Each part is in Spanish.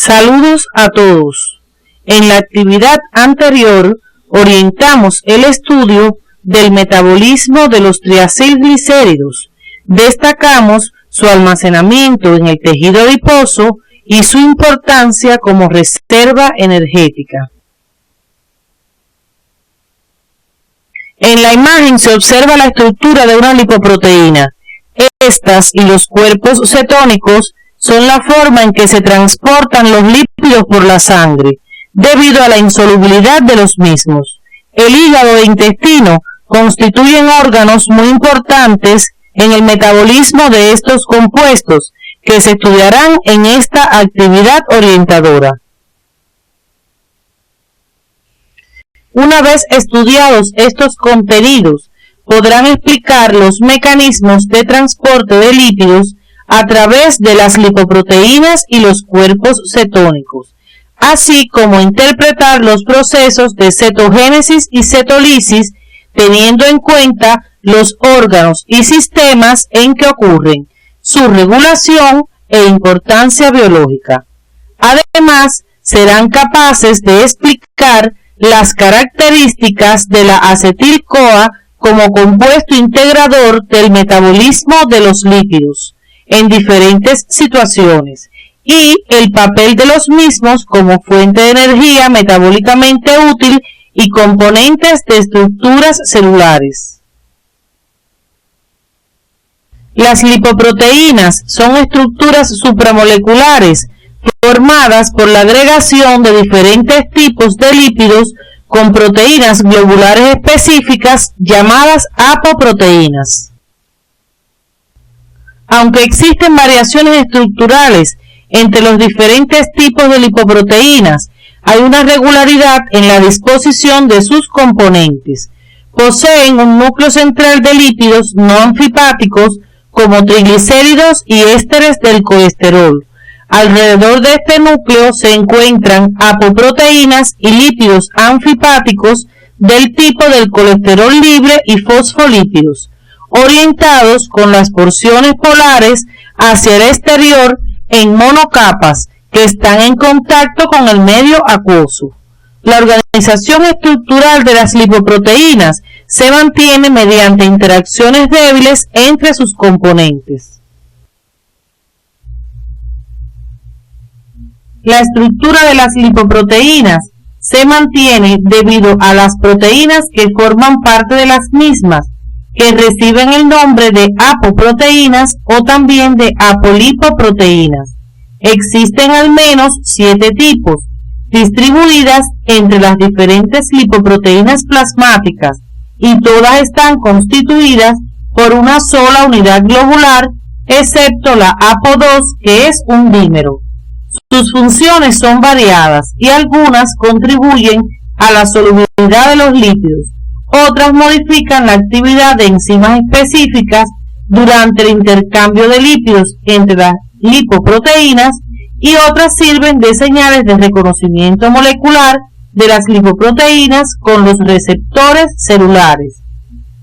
Saludos a todos. En la actividad anterior orientamos el estudio del metabolismo de los triacilglicéridos. Destacamos su almacenamiento en el tejido adiposo y su importancia como reserva energética. En la imagen se observa la estructura de una lipoproteína. Estas y los cuerpos cetónicos son la forma en que se transportan los lípidos por la sangre, debido a la insolubilidad de los mismos. El hígado e intestino constituyen órganos muy importantes en el metabolismo de estos compuestos, que se estudiarán en esta actividad orientadora. Una vez estudiados estos contenidos, podrán explicar los mecanismos de transporte de lípidos a través de las lipoproteínas y los cuerpos cetónicos, así como interpretar los procesos de cetogénesis y cetólisis, teniendo en cuenta los órganos y sistemas en que ocurren, su regulación e importancia biológica. Además, serán capaces de explicar las características de la acetil-CoA como compuesto integrador del metabolismo de los lípidos en diferentes situaciones y el papel de los mismos como fuente de energía metabólicamente útil y componentes de estructuras celulares. Las lipoproteínas son estructuras supramoleculares formadas por la agregación de diferentes tipos de lípidos con proteínas globulares específicas llamadas apoproteínas. Aunque existen variaciones estructurales entre los diferentes tipos de lipoproteínas, hay una regularidad en la disposición de sus componentes. Poseen un núcleo central de lípidos no anfipáticos como triglicéridos y ésteres del colesterol. Alrededor de este núcleo se encuentran apoproteínas y lípidos anfipáticos del tipo del colesterol libre y fosfolípidos, orientados con las porciones polares hacia el exterior en monocapas que están en contacto con el medio acuoso. La organización estructural de las lipoproteínas se mantiene mediante interacciones débiles entre sus componentes. La estructura de las lipoproteínas se mantiene debido a las proteínas que forman parte de las mismas, que reciben el nombre de apoproteínas o también de apolipoproteínas. Existen al menos 7 tipos, distribuidas entre las diferentes lipoproteínas plasmáticas, y todas están constituidas por una sola unidad globular, excepto la APO2, que es un dímero. Sus funciones son variadas y algunas contribuyen a la solubilidad de los lípidos. Otras modifican la actividad de enzimas específicas durante el intercambio de lípidos entre las lipoproteínas y otras sirven de señales de reconocimiento molecular de las lipoproteínas con los receptores celulares.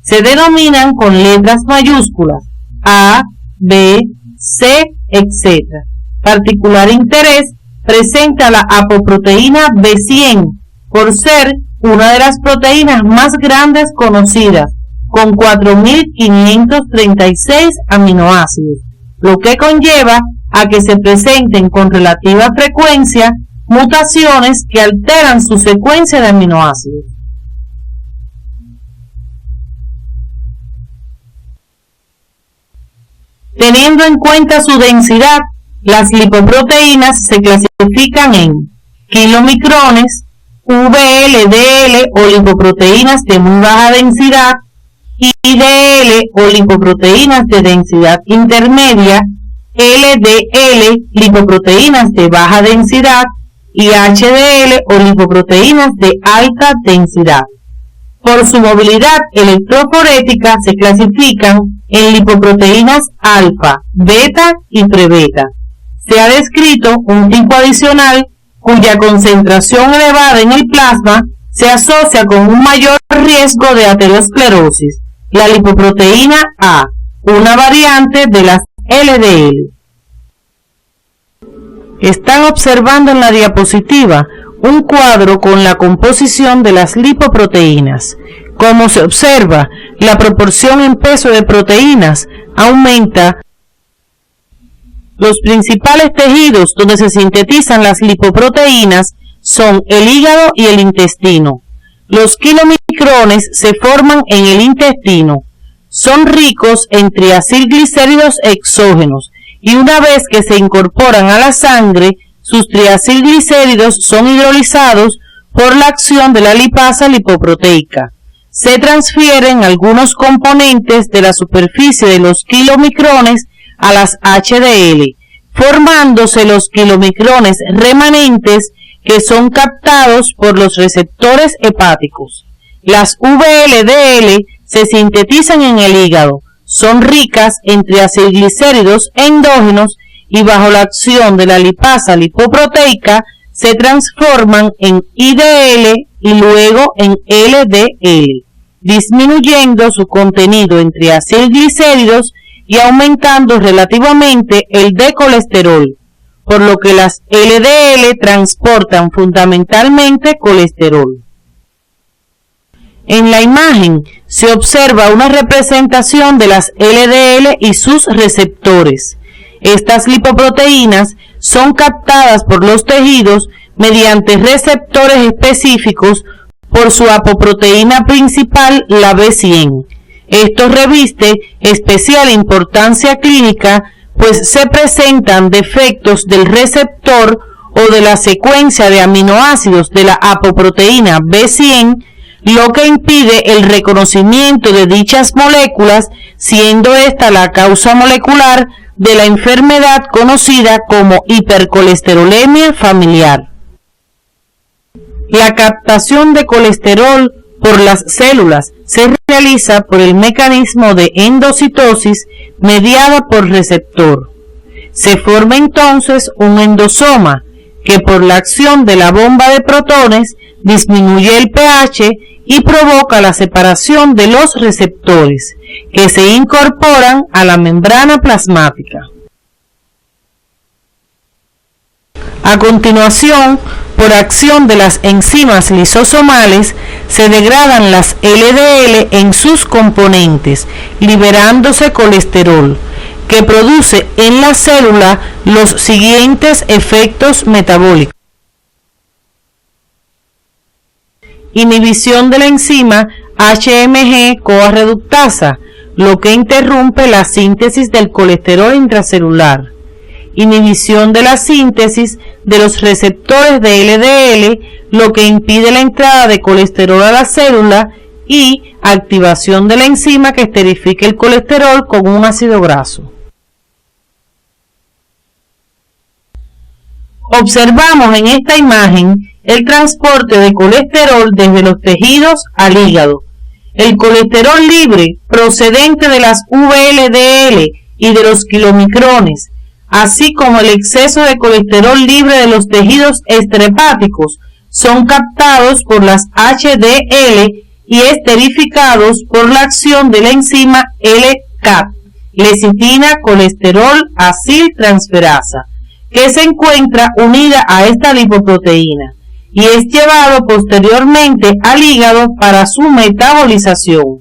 Se denominan con letras mayúsculas A, B, C, etc. Particular interés presenta la apoproteína B100 por ser una de las proteínas más grandes conocidas, con 4.536 aminoácidos, lo que conlleva a que se presenten con relativa frecuencia mutaciones que alteran su secuencia de aminoácidos. Teniendo en cuenta su densidad, las lipoproteínas se clasifican en kilomicrones, VLDL o lipoproteínas de muy baja densidad, IDL o lipoproteínas de densidad intermedia, LDL, lipoproteínas de baja densidad, y HDL o lipoproteínas de alta densidad. Por su movilidad electroforética se clasifican en lipoproteínas alfa, beta y prebeta. Se ha descrito un tipo adicional cuya concentración elevada en el plasma se asocia con un mayor riesgo de aterosclerosis, la lipoproteína A, una variante de las LDL. Están observando en la diapositiva un cuadro con la composición de las lipoproteínas. Como se observa, la proporción en peso de proteínas aumenta. Los principales tejidos donde se sintetizan las lipoproteínas son el hígado y el intestino. Los kilomicrones se forman en el intestino. Son ricos en triacilglicéridos exógenos y una vez que se incorporan a la sangre, sus triacilglicéridos son hidrolizados por la acción de la lipasa lipoproteica. Se transfieren algunos componentes de la superficie de los kilomicrones a las HDL, formándose los kilomicrones remanentes que son captados por los receptores hepáticos. Las VLDL se sintetizan en el hígado, son ricas en triacilglicéridos endógenos y bajo la acción de la lipasa lipoproteica se transforman en IDL y luego en LDL, disminuyendo su contenido en triacilglicéridos y aumentando relativamente el de colesterol, por lo que las LDL transportan fundamentalmente colesterol. En la imagen se observa una representación de las LDL y sus receptores. Estas lipoproteínas son captadas por los tejidos mediante receptores específicos por su apoproteína principal, la B100. Esto reviste especial importancia clínica, pues se presentan defectos del receptor o de la secuencia de aminoácidos de la apoproteína B100, lo que impide el reconocimiento de dichas moléculas, siendo esta la causa molecular de la enfermedad conocida como hipercolesterolemia familiar. La captación de colesterol por las células se realiza por el mecanismo de endocitosis mediada por receptor. Se forma entonces un endosoma que por la acción de la bomba de protones disminuye el pH y provoca la separación de los receptores, que se incorporan a la membrana plasmática. A continuación, por acción de las enzimas lisosomales, se degradan las LDL en sus componentes, liberándose colesterol, que produce en la célula los siguientes efectos metabólicos. Inhibición de la enzima HMG-CoA reductasa, lo que interrumpe la síntesis del colesterol intracelular. Inhibición de la síntesis de los receptores de LDL, lo que impide la entrada de colesterol a la célula, y activación de la enzima que esterifica el colesterol con un ácido graso. Observamos en esta imagen el transporte de colesterol desde los tejidos al hígado. El colesterol libre procedente de las VLDL y de los kilomicrones, así como el exceso de colesterol libre de los tejidos extrahepáticos, son captados por las HDL y esterificados por la acción de la enzima LCAT, lecitina colesterol aciltransferasa, que se encuentra unida a esta lipoproteína y es llevado posteriormente al hígado para su metabolización.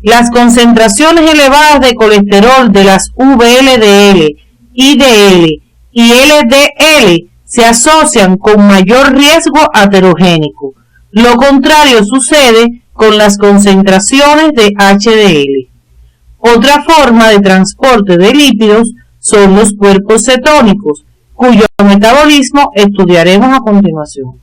Las concentraciones elevadas de colesterol de las VLDL, IDL y LDL se asocian con mayor riesgo aterogénico. Lo contrario sucede con las concentraciones de HDL. Otra forma de transporte de lípidos son los cuerpos cetónicos, cuyo metabolismo estudiaremos a continuación.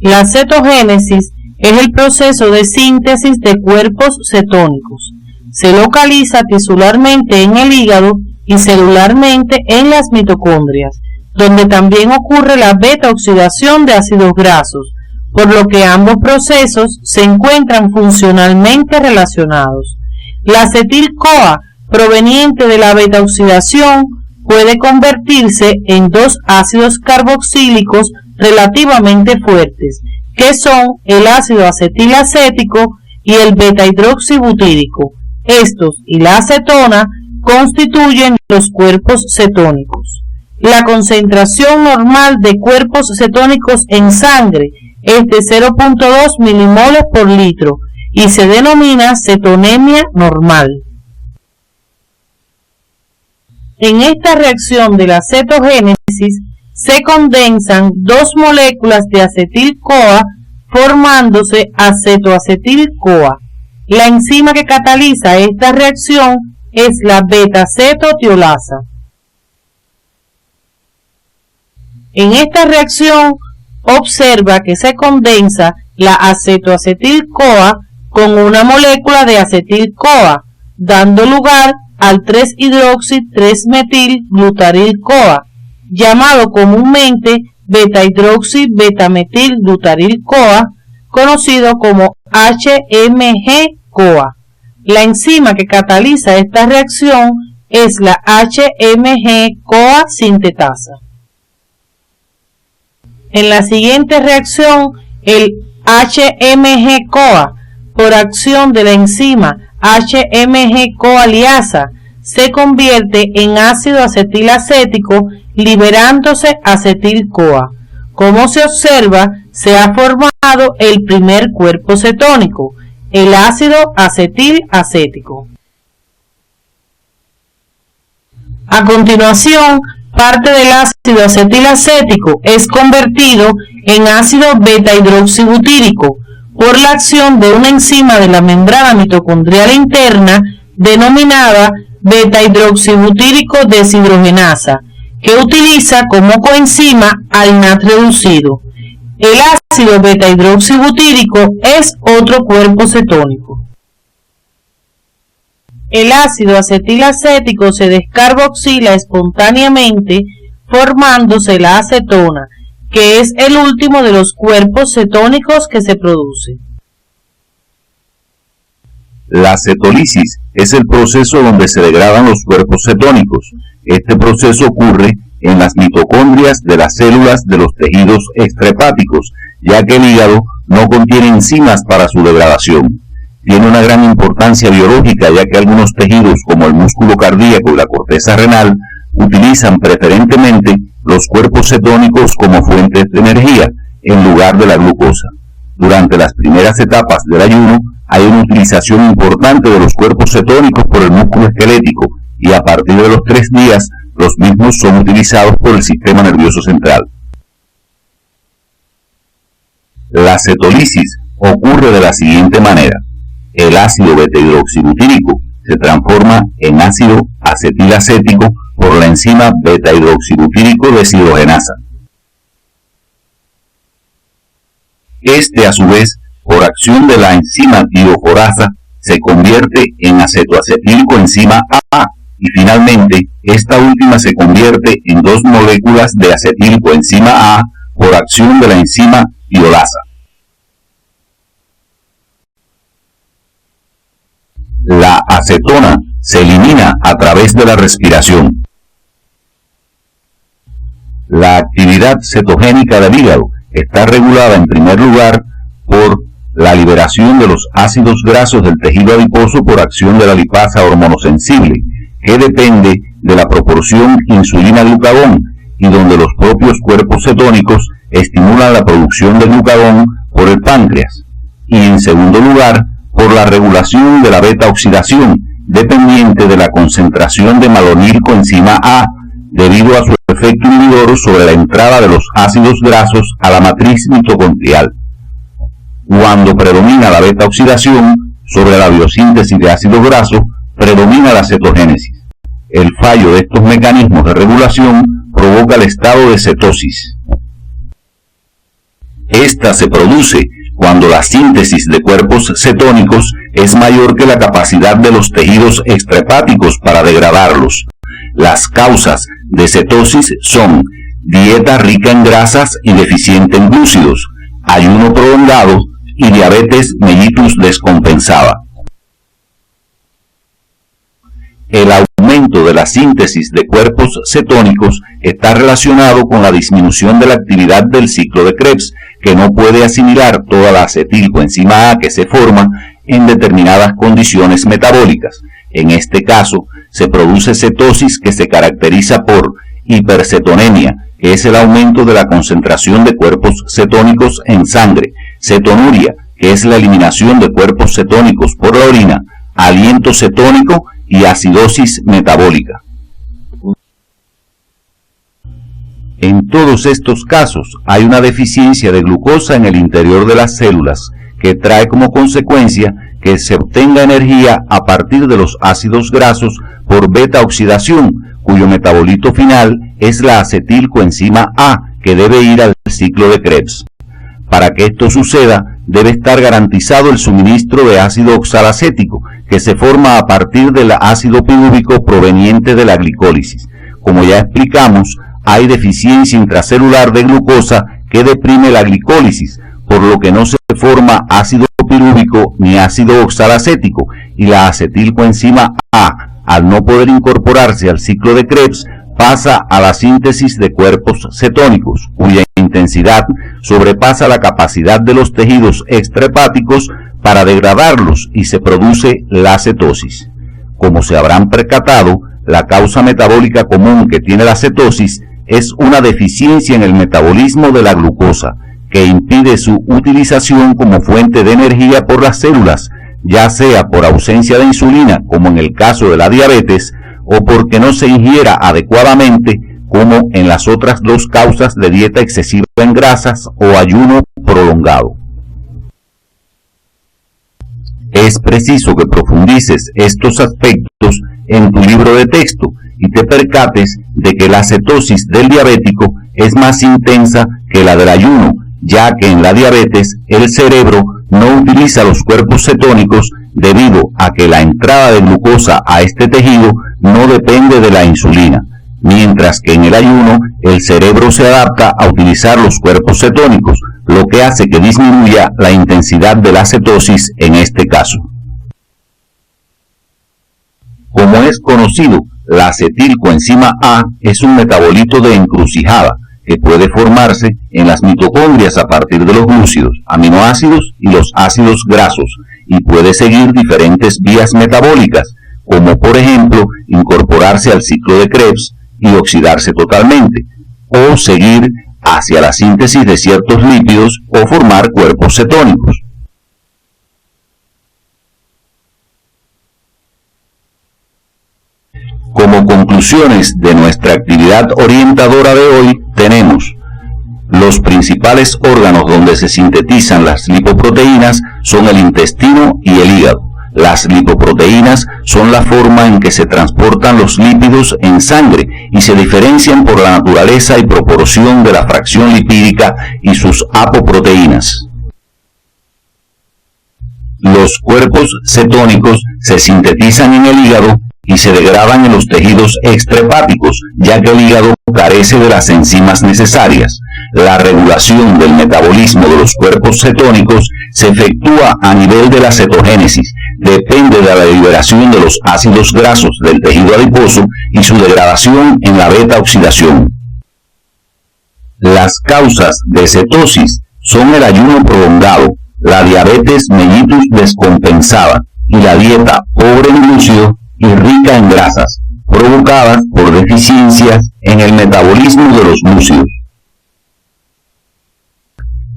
La cetogénesis es el proceso de síntesis de cuerpos cetónicos. Se localiza tisularmente en el hígado y celularmente en las mitocondrias, donde también ocurre la beta-oxidación de ácidos grasos, por lo que ambos procesos se encuentran funcionalmente relacionados. La acetil-CoA, proveniente de la beta-oxidación, puede convertirse en dos ácidos carboxílicos relativamente fuertes, que son el ácido acetilacético y el beta-hidroxibutírico. Estos y la acetona constituyen los cuerpos cetónicos. La concentración normal de cuerpos cetónicos en sangre es de 0.2 milimoles por litro y se denomina cetonemia normal. En esta reacción de la cetogénesis se condensan dos moléculas de acetil-CoA formándose acetoacetil-CoA. La enzima que cataliza esta reacción es la beta-cetotiolasa. En esta reacción observa que se condensa la acetoacetil-CoA con una molécula de acetil-CoA, dando lugar al 3-hidroxi-3-metil-glutaril-CoA, llamado comúnmente beta-hidroxi-betametil-glutaril-CoA, conocido como HMG-CoA. La enzima que cataliza esta reacción es la HMG-CoA sintetasa. En la siguiente reacción, el HMG-CoA, por acción de la enzima HMG-CoA liasa, se convierte en ácido acetilacético liberándose acetil-CoA. Como se observa, se ha formado el primer cuerpo cetónico, el ácido acetil-acético. A continuación, parte del ácido acetilacético es convertido en ácido beta-hidroxibutírico por la acción de una enzima de la membrana mitocondrial interna denominada beta-hidroxibutírico deshidrogenasa, que utiliza como coenzima al NAT reducido. El ácido beta-hidroxibutírico es otro cuerpo cetónico. El ácido acetilacético se descarboxila espontáneamente formándose la acetona, que es el último de los cuerpos cetónicos que se produce. La cetólisis es el proceso donde se degradan los cuerpos cetónicos. Este proceso ocurre en las mitocondrias de las células de los tejidos extrahepáticos, ya que el hígado no contiene enzimas para su degradación. Tiene una gran importancia biológica, ya que algunos tejidos como el músculo cardíaco y la corteza renal utilizan preferentemente los cuerpos cetónicos como fuentes de energía en lugar de la glucosa. Durante las primeras etapas del ayuno hay una utilización importante de los cuerpos cetónicos por el músculo esquelético y a partir de los 3 días los mismos son utilizados por el sistema nervioso central. La cetólisis ocurre de la siguiente manera. El ácido beta-hidroxibutírico se transforma en ácido acetilacético por la enzima beta-hidroxibutírico deshidrogenasa. Este, a su vez, por acción de la enzima tioforasa, se convierte en acetoacetilcoenzima A y finalmente esta última se convierte en 2 moléculas de acetilcoenzima A por acción de la enzima tiolasa. La acetona se elimina a través de la respiración. La actividad cetogénica del hígado está regulada en primer lugar por la liberación de los ácidos grasos del tejido adiposo por acción de la lipasa hormonosensible, que depende de la proporción insulina-glucagón y donde los propios cuerpos cetónicos estimulan la producción de glucagón por el páncreas. Y en segundo lugar, por la regulación de la beta-oxidación, dependiente de la concentración de malonilcoenzima A, debido a su efecto inhibidor sobre la entrada de los ácidos grasos a la matriz mitocondrial. Cuando predomina la beta-oxidación sobre la biosíntesis de ácido graso, predomina la cetogénesis. El fallo de estos mecanismos de regulación provoca el estado de cetosis. Esta se produce cuando la síntesis de cuerpos cetónicos es mayor que la capacidad de los tejidos extrahepáticos para degradarlos. Las causas de cetosis son dieta rica en grasas y deficiente en glúcidos, ayuno prolongado y diabetes mellitus descompensada. El aumento de la síntesis de cuerpos cetónicos está relacionado con la disminución de la actividad del ciclo de Krebs, que no puede asimilar toda la acetilcoenzima A que se forma en determinadas condiciones metabólicas. En este caso, se produce cetosis que se caracteriza por hipercetonemia, que es el aumento de la concentración de cuerpos cetónicos en sangre, cetonuria, que es la eliminación de cuerpos cetónicos por la orina, aliento cetónico y acidosis metabólica. En todos estos casos hay una deficiencia de glucosa en el interior de las células, que trae como consecuencia que se obtenga energía a partir de los ácidos grasos por beta oxidación, cuyo metabolito final es la acetilcoenzima A, que debe ir al ciclo de Krebs. Para que esto suceda, debe estar garantizado el suministro de ácido oxalacético, que se forma a partir del ácido pirúvico proveniente de la glicólisis. Como ya explicamos, hay deficiencia intracelular de glucosa que deprime la glicólisis, por lo que no se forma ácido pirúvico ni ácido oxalacético, y la acetilcoenzima A, al no poder incorporarse al ciclo de Krebs, pasa a la síntesis de cuerpos cetónicos, cuya intensidad sobrepasa la capacidad de los tejidos extrahepáticos para degradarlos, y se produce la cetosis. Como se habrán percatado, la causa metabólica común que tiene la cetosis es una deficiencia en el metabolismo de la glucosa, que impide su utilización como fuente de energía por las células, ya sea por ausencia de insulina, como en el caso de la diabetes, o porque no se ingiera adecuadamente, como en las otras dos causas de dieta excesiva en grasas o ayuno prolongado. Es preciso que profundices estos aspectos en tu libro de texto y te percates de que la cetosis del diabético es más intensa que la del ayuno, ya que en la diabetes el cerebro no utiliza los cuerpos cetónicos debido a que la entrada de glucosa a este tejido no depende de la insulina, mientras que en el ayuno el cerebro se adapta a utilizar los cuerpos cetónicos, lo que hace que disminuya la intensidad de la cetosis en este caso. Como es conocido, la acetilcoenzima A es un metabolito de encrucijada que puede formarse en las mitocondrias a partir de los glúcidos, aminoácidos y los ácidos grasos, y puede seguir diferentes vías metabólicas, como por ejemplo incorporarse al ciclo de Krebs y oxidarse totalmente, o seguir hacia la síntesis de ciertos lípidos o formar cuerpos cetónicos. Como conclusiones de nuestra actividad orientadora de hoy tenemos: los principales órganos donde se sintetizan las lipoproteínas son el intestino y el hígado. Las lipoproteínas son la forma en que se transportan los lípidos en sangre y se diferencian por la naturaleza y proporción de la fracción lipídica y sus apoproteínas. Los cuerpos cetónicos se sintetizan en el hígado y se degradan en los tejidos extrahepáticos, ya que el hígado carece de las enzimas necesarias. La regulación del metabolismo de los cuerpos cetónicos se efectúa a nivel de la cetogénesis, depende de la liberación de los ácidos grasos del tejido adiposo y su degradación en la beta oxidación. Las causas de cetosis son el ayuno prolongado, la diabetes mellitus descompensada y la dieta pobre en glúcidos y rica en grasas, provocadas por deficiencias en el metabolismo de los glúcidos.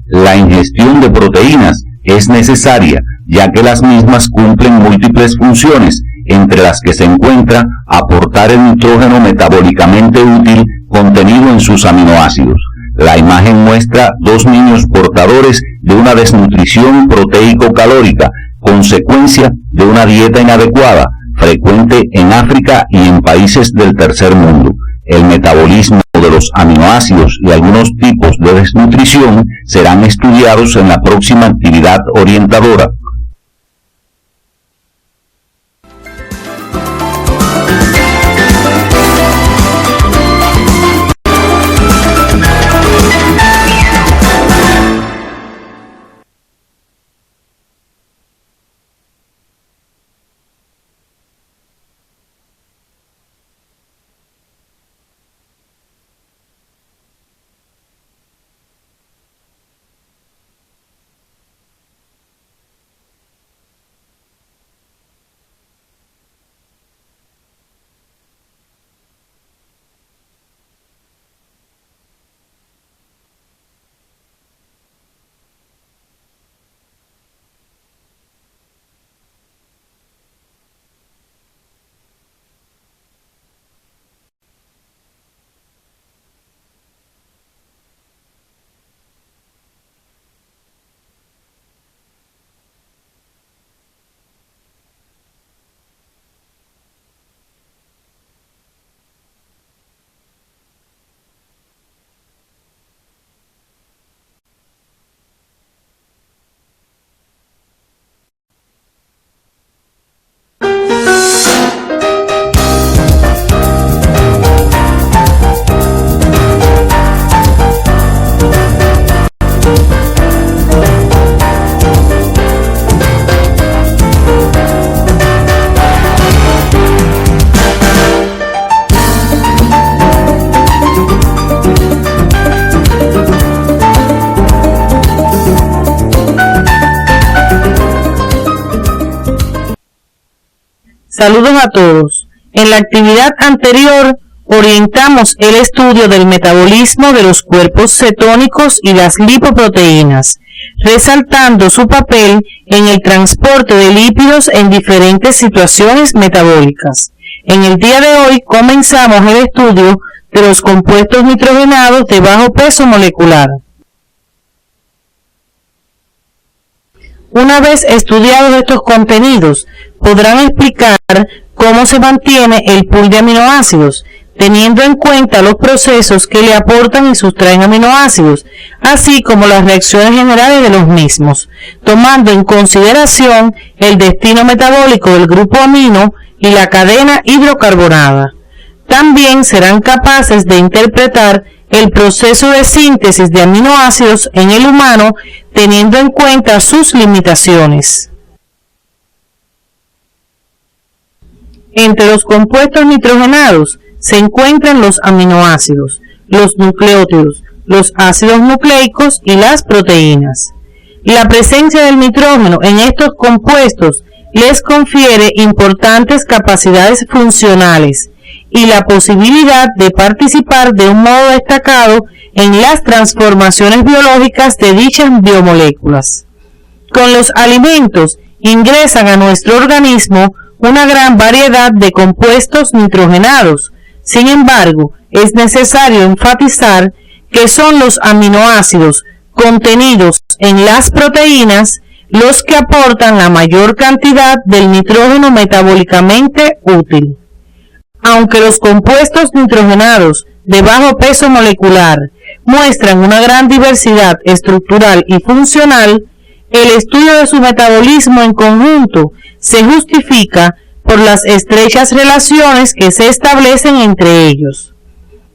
La ingestión de proteínas es necesaria, ya que las mismas cumplen múltiples funciones, entre las que se encuentra aportar el nitrógeno metabólicamente útil contenido en sus aminoácidos. La imagen muestra dos niños portadores de una desnutrición proteico-calórica, consecuencia de una dieta inadecuada, frecuente en África y en países del tercer mundo. El metabolismo de los aminoácidos y algunos tipos de desnutrición serán estudiados en la próxima actividad orientadora. Saludos a todos. En la actividad anterior orientamos el estudio del metabolismo de los cuerpos cetónicos y las lipoproteínas, resaltando su papel en el transporte de lípidos en diferentes situaciones metabólicas. En el día de hoy comenzamos el estudio de los compuestos nitrogenados de bajo peso molecular. Una vez estudiados estos contenidos, podrán explicar cómo se mantiene el pool de aminoácidos, teniendo en cuenta los procesos que le aportan y sustraen aminoácidos, así como las reacciones generales de los mismos, tomando en consideración el destino metabólico del grupo amino y la cadena hidrocarbonada. También serán capaces de interpretar el proceso de síntesis de aminoácidos en el humano, teniendo en cuenta sus limitaciones. Entre los compuestos nitrogenados se encuentran los aminoácidos, los nucleótidos, los ácidos nucleicos y las proteínas. La presencia del nitrógeno en estos compuestos les confiere importantes capacidades funcionales y la posibilidad de participar de un modo destacado en las transformaciones biológicas de dichas biomoléculas. Con los alimentos ingresan a nuestro organismo una gran variedad de compuestos nitrogenados. Sin embargo, es necesario enfatizar que son los aminoácidos contenidos en las proteínas los que aportan la mayor cantidad del nitrógeno metabólicamente útil. Aunque los compuestos nitrogenados de bajo peso molecular muestran una gran diversidad estructural y funcional, el estudio de su metabolismo en conjunto se justifica por las estrechas relaciones que se establecen entre ellos.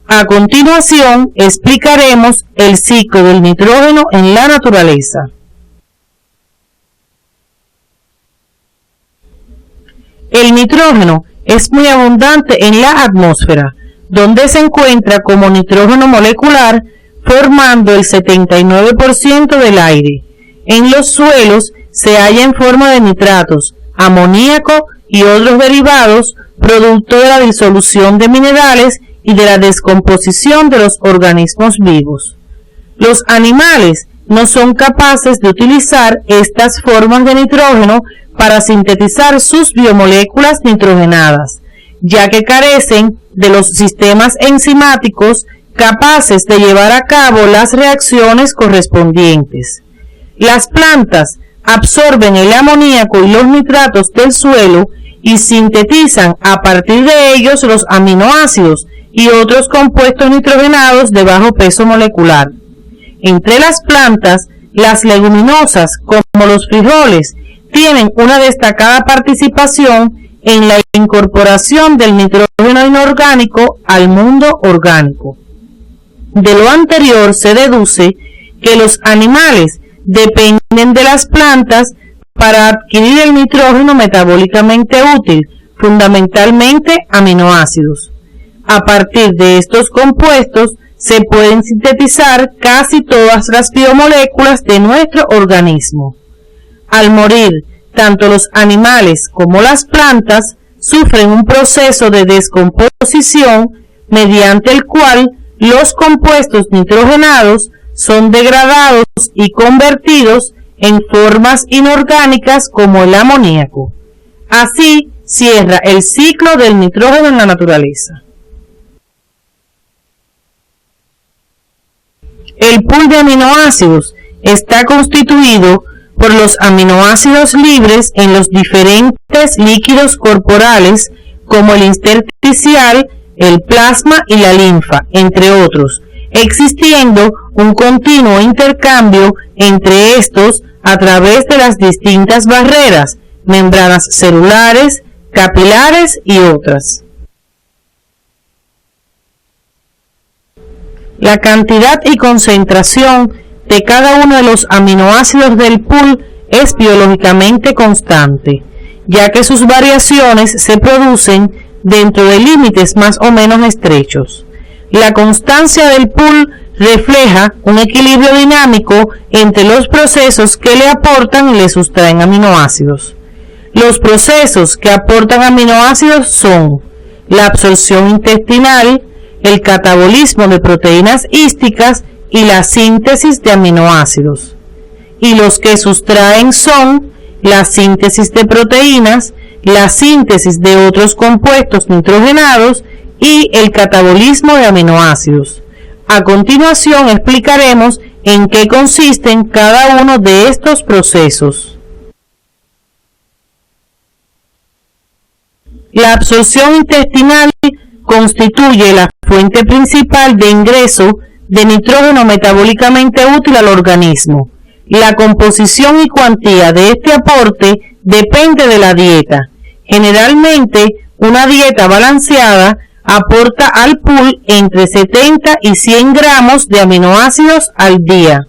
A continuación, explicaremos el ciclo del nitrógeno en la naturaleza. El nitrógeno es muy abundante en la atmósfera, donde se encuentra como nitrógeno molecular, formando el 79% del aire. En los suelos se halla en forma de nitratos, amoníaco y otros derivados, producto de la disolución de minerales y de la descomposición de los organismos vivos. Los animales no son capaces de utilizar estas formas de nitrógeno para sintetizar sus biomoléculas nitrogenadas, ya que carecen de los sistemas enzimáticos capaces de llevar a cabo las reacciones correspondientes. Las plantas absorben el amoníaco y los nitratos del suelo y sintetizan a partir de ellos los aminoácidos y otros compuestos nitrogenados de bajo peso molecular. Entre las plantas, las leguminosas, como los frijoles, tienen una destacada participación en la incorporación del nitrógeno inorgánico al mundo orgánico. De lo anterior se deduce que los animales dependen de las plantas para adquirir el nitrógeno metabólicamente útil, fundamentalmente aminoácidos. A partir de estos compuestos se pueden sintetizar casi todas las biomoléculas de nuestro organismo. Al morir, tanto los animales como las plantas sufren un proceso de descomposición mediante el cual los compuestos nitrogenados son degradados y convertidos en formas inorgánicas como el amoníaco. Así cierra el ciclo del nitrógeno en la naturaleza. El pool de aminoácidos está constituido por los aminoácidos libres en los diferentes líquidos corporales como el intersticial, el plasma y la linfa, entre otros, existiendo un continuo intercambio entre estos a través de las distintas barreras, membranas celulares, capilares y otras. La cantidad y concentración de cada uno de los aminoácidos del pool es biológicamente constante, ya que sus variaciones se producen dentro de límites más o menos estrechos. La constancia del pool refleja un equilibrio dinámico entre los procesos que le aportan y le sustraen aminoácidos. Los procesos que aportan aminoácidos son la absorción intestinal, el catabolismo de proteínas hísticas y la síntesis de aminoácidos. Y los que sustraen son la síntesis de proteínas, la síntesis de otros compuestos nitrogenados y el catabolismo de aminoácidos. A continuación explicaremos en qué consisten cada uno de estos procesos. La absorción intestinal constituye la fuente principal de ingreso de nitrógeno metabólicamente útil al organismo. La composición y cuantía de este aporte depende de la dieta. Generalmente, una dieta balanceada aporta al pool entre 70 y 100 gramos de aminoácidos al día.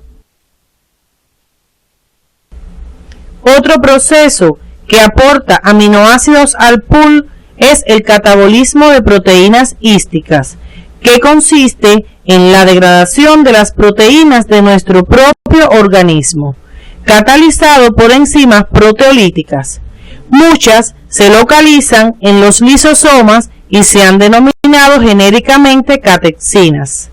Otro proceso que aporta aminoácidos al pool es el catabolismo de proteínas hísticas, que consiste en la degradación de las proteínas de nuestro propio organismo, catalizado por enzimas proteolíticas. Muchas se localizan en los lisosomas y se han denominado genéricamente catexinas.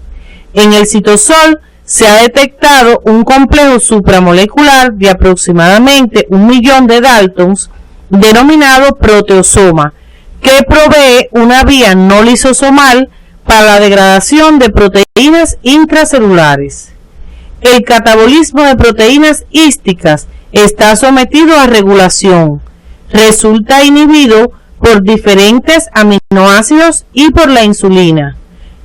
En el citosol se ha detectado un complejo supramolecular de aproximadamente 1 millón de Daltons, denominado proteosoma, que provee una vía no lisosomal para la degradación de proteínas intracelulares. El catabolismo de proteínas hísticas está sometido a regulación. Resulta inhibido por diferentes aminoácidos y por la insulina.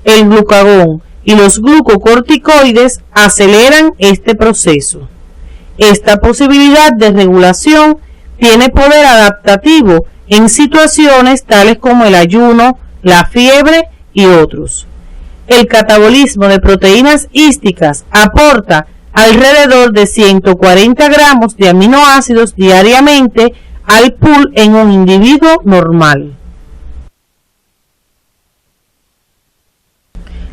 El glucagón y los glucocorticoides aceleran este proceso. Esta posibilidad de regulación tiene poder adaptativo en situaciones tales como el ayuno, la fiebre y otros. El catabolismo de proteínas hísticas aporta alrededor de 140 gramos de aminoácidos diariamente al pool en un individuo normal.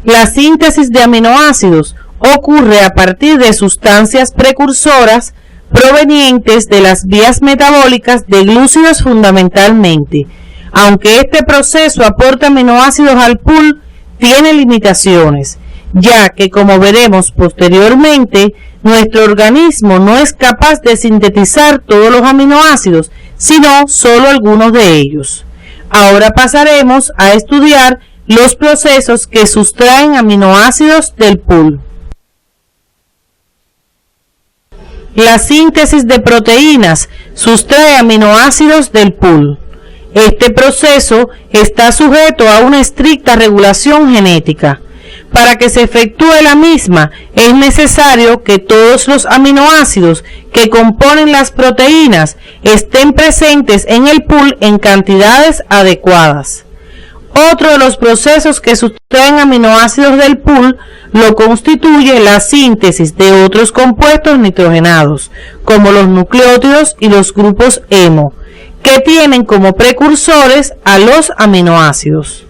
La síntesis de aminoácidos ocurre a partir de sustancias precursoras provenientes de las vías metabólicas de glúcidos fundamentalmente. Aunque este proceso aporta aminoácidos al pool, tiene limitaciones, ya que, como veremos posteriormente, nuestro organismo no es capaz de sintetizar todos los aminoácidos, sino solo algunos de ellos. Ahora pasaremos a estudiar los procesos que sustraen aminoácidos del pool. La síntesis de proteínas sustrae aminoácidos del pool. Este proceso está sujeto a una estricta regulación genética. Para que se efectúe la misma, es necesario que todos los aminoácidos que componen las proteínas estén presentes en el pool en cantidades adecuadas. Otro de los procesos que sustraen aminoácidos del pool lo constituye la síntesis de otros compuestos nitrogenados, como los nucleótidos y los grupos hemo, que tienen como precursores a los aminoácidos.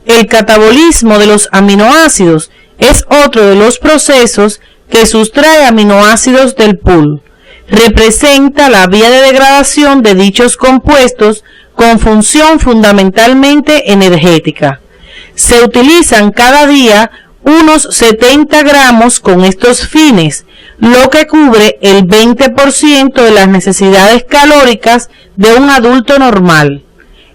El catabolismo de los aminoácidos es otro de los procesos que sustrae aminoácidos del pool. Representa la vía de degradación de dichos compuestos con función fundamentalmente energética. Se utilizan cada día unos 70 gramos con estos fines, lo que cubre el 20% de las necesidades calóricas de un adulto normal.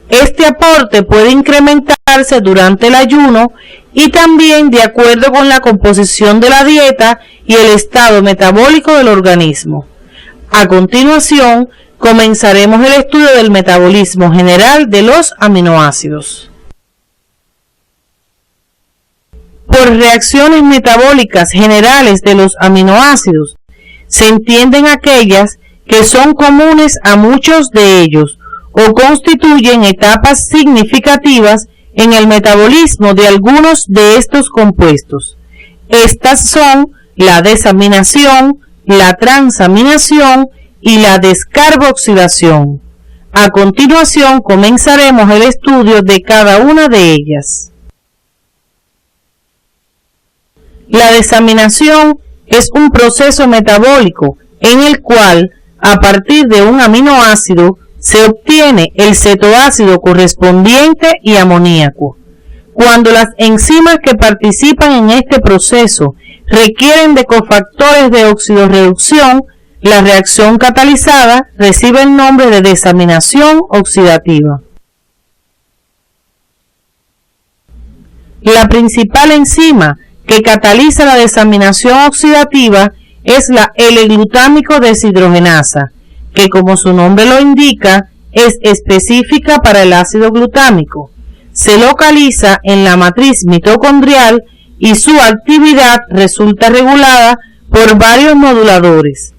Este aporte puede incrementarse durante el ayuno y también de acuerdo con la composición de la dieta y el estado metabólico del organismo. A continuación, comenzaremos el estudio del metabolismo general de los aminoácidos. Por reacciones metabólicas generales de los aminoácidos, se entienden aquellas que son comunes a muchos de ellos o constituyen etapas significativas en el metabolismo de algunos de estos compuestos. Estas son la desaminación, la transaminación y la descarboxilación. A continuación comenzaremos el estudio de cada una de ellas. La desaminación es un proceso metabólico en el cual, a partir de un aminoácido, se obtiene el cetoácido correspondiente y amoníaco. Cuando las enzimas que participan en este proceso requieren de cofactores de oxidorreducción, la reacción catalizada recibe el nombre de desaminación oxidativa. La principal enzima que cataliza la desaminación oxidativa es la L-glutámico deshidrogenasa, que como su nombre lo indica, es específica para el ácido glutámico. Se localiza en la matriz mitocondrial y su actividad resulta regulada por varios moduladores.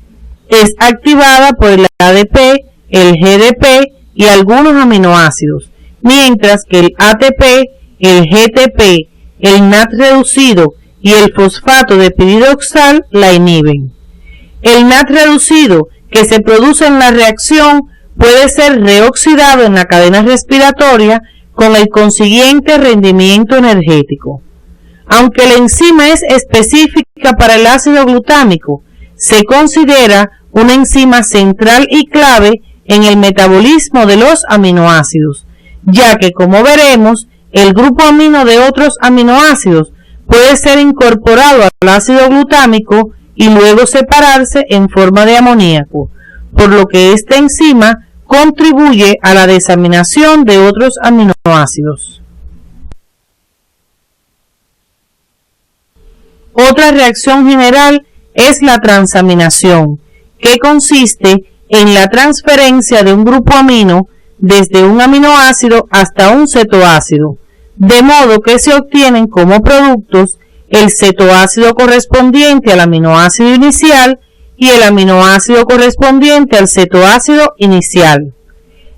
Es activada por el ADP, el GDP y algunos aminoácidos, mientras que el ATP, el GTP, el NAT reducido y el fosfato de piridoxal la inhiben. El NAT reducido que se produce en la reacción puede ser reoxidado en la cadena respiratoria con el consiguiente rendimiento energético. Aunque la enzima es específica para el ácido glutámico, se considera una enzima central y clave en el metabolismo de los aminoácidos, ya que, como veremos, el grupo amino de otros aminoácidos puede ser incorporado al ácido glutámico y luego separarse en forma de amoníaco, por lo que esta enzima contribuye a la desaminación de otros aminoácidos. Otra reacción general es la transaminación, que consiste en la transferencia de un grupo amino desde un aminoácido hasta un cetoácido, de modo que se obtienen como productos el cetoácido correspondiente al aminoácido inicial y el aminoácido correspondiente al cetoácido inicial.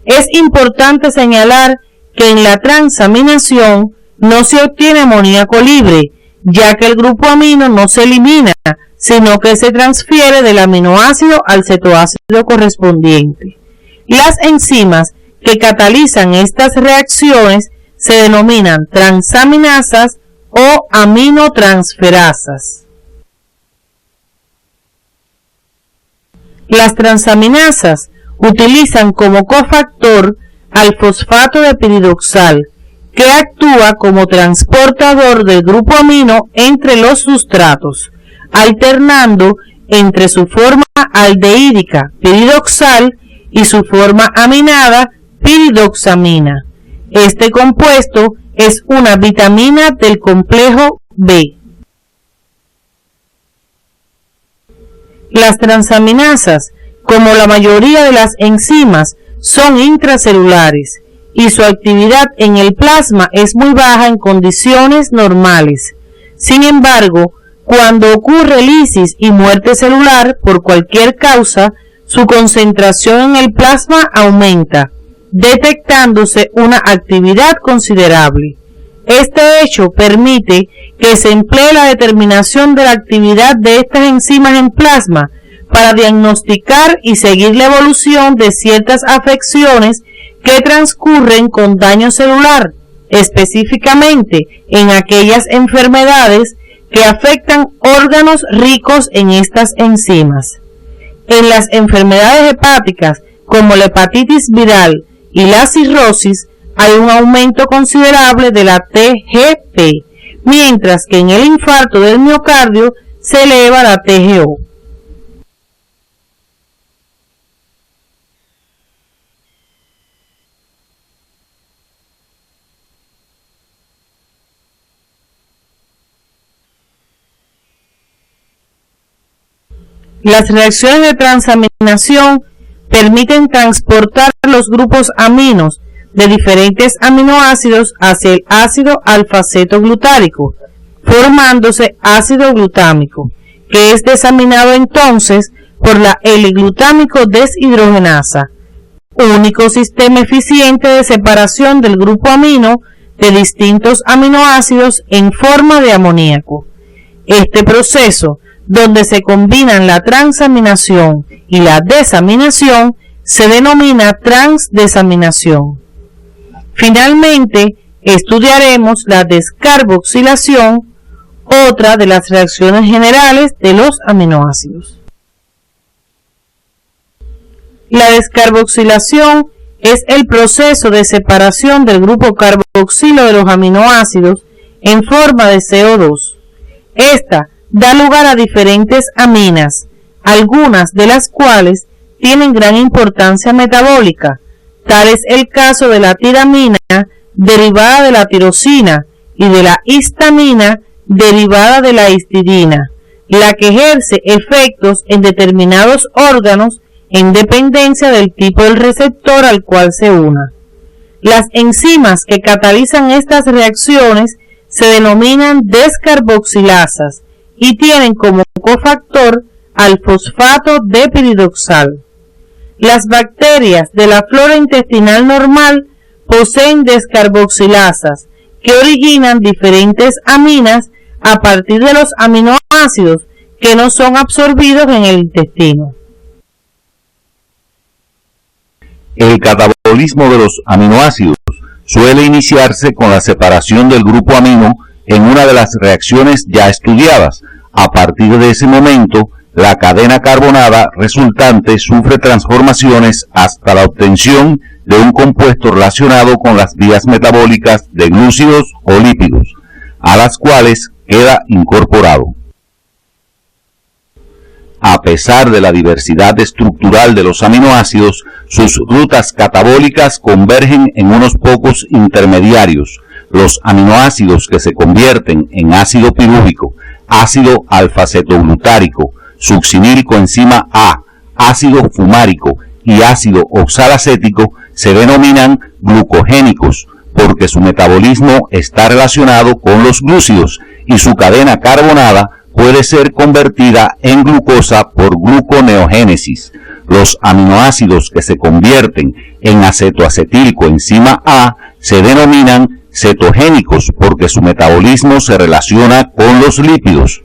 Es importante señalar que en la transaminación no se obtiene amoníaco libre, ya que el grupo amino no se elimina, sino que se transfiere del aminoácido al cetoácido correspondiente. Las enzimas que catalizan estas reacciones se denominan transaminasas o aminotransferasas. Las transaminasas utilizan como cofactor al fosfato de piridoxal, que actúa como transportador del grupo amino entre los sustratos, alternando entre su forma aldehídica piridoxal y su forma aminada piridoxamina. Este compuesto es una vitamina del complejo B. Las transaminasas, como la mayoría de las enzimas, son intracelulares y su actividad en el plasma es muy baja en condiciones normales. Sin embargo, cuando ocurre lisis y muerte celular por cualquier causa, su concentración en el plasma aumenta, detectándose una actividad considerable. Este hecho permite que se emplee la determinación de la actividad de estas enzimas en plasma para diagnosticar y seguir la evolución de ciertas afecciones que transcurren con daño celular, específicamente en aquellas enfermedades que afectan órganos ricos en estas enzimas. En las enfermedades hepáticas, como la hepatitis viral y la cirrosis, hay un aumento considerable de la TGP, mientras que en el infarto del miocardio se eleva la TGO. Las reacciones de transaminación permiten transportar los grupos aminos de diferentes aminoácidos hacia el ácido alfa-cetoglutárico, formándose ácido glutámico, que es desaminado entonces por la L-glutámico deshidrogenasa, único sistema eficiente de separación del grupo amino de distintos aminoácidos en forma de amoníaco. Este proceso, donde se combinan la transaminación y la desaminación, se denomina transdesaminación. Finalmente, estudiaremos la descarboxilación, otra de las reacciones generales de los aminoácidos. La descarboxilación es el proceso de separación del grupo carboxilo de los aminoácidos en forma de CO2. Esta da lugar a diferentes aminas, algunas de las cuales tienen gran importancia metabólica. Tal es el caso de la tiramina, derivada de la tirosina, y de la histamina, derivada de la histidina, la que ejerce efectos en determinados órganos en dependencia del tipo del receptor al cual se una. Las enzimas que catalizan estas reacciones se denominan descarboxilasas y tienen como cofactor al fosfato de piridoxal. Las bacterias de la flora intestinal normal poseen descarboxilasas que originan diferentes aminas a partir de los aminoácidos que no son absorbidos en el intestino. El catabolismo de los aminoácidos suele iniciarse con la separación del grupo amino en una de las reacciones ya estudiadas. A partir de ese momento, la cadena carbonada resultante sufre transformaciones hasta la obtención de un compuesto relacionado con las vías metabólicas de glúcidos o lípidos, a las cuales queda incorporado. A pesar de la diversidad estructural de los aminoácidos, sus rutas catabólicas convergen en unos pocos intermediarios, los aminoácidos que se convierten en ácido pirúvico, ácido alfa-cetoglutárico, succinilcoenzima A, ácido fumárico y ácido oxalacético se denominan glucogénicos porque su metabolismo está relacionado con los glúcidos y su cadena carbonada puede ser convertida en glucosa por gluconeogénesis. Los aminoácidos que se convierten en acetoacetilcoenzima A se denominan cetogénicos porque su metabolismo se relaciona con los lípidos.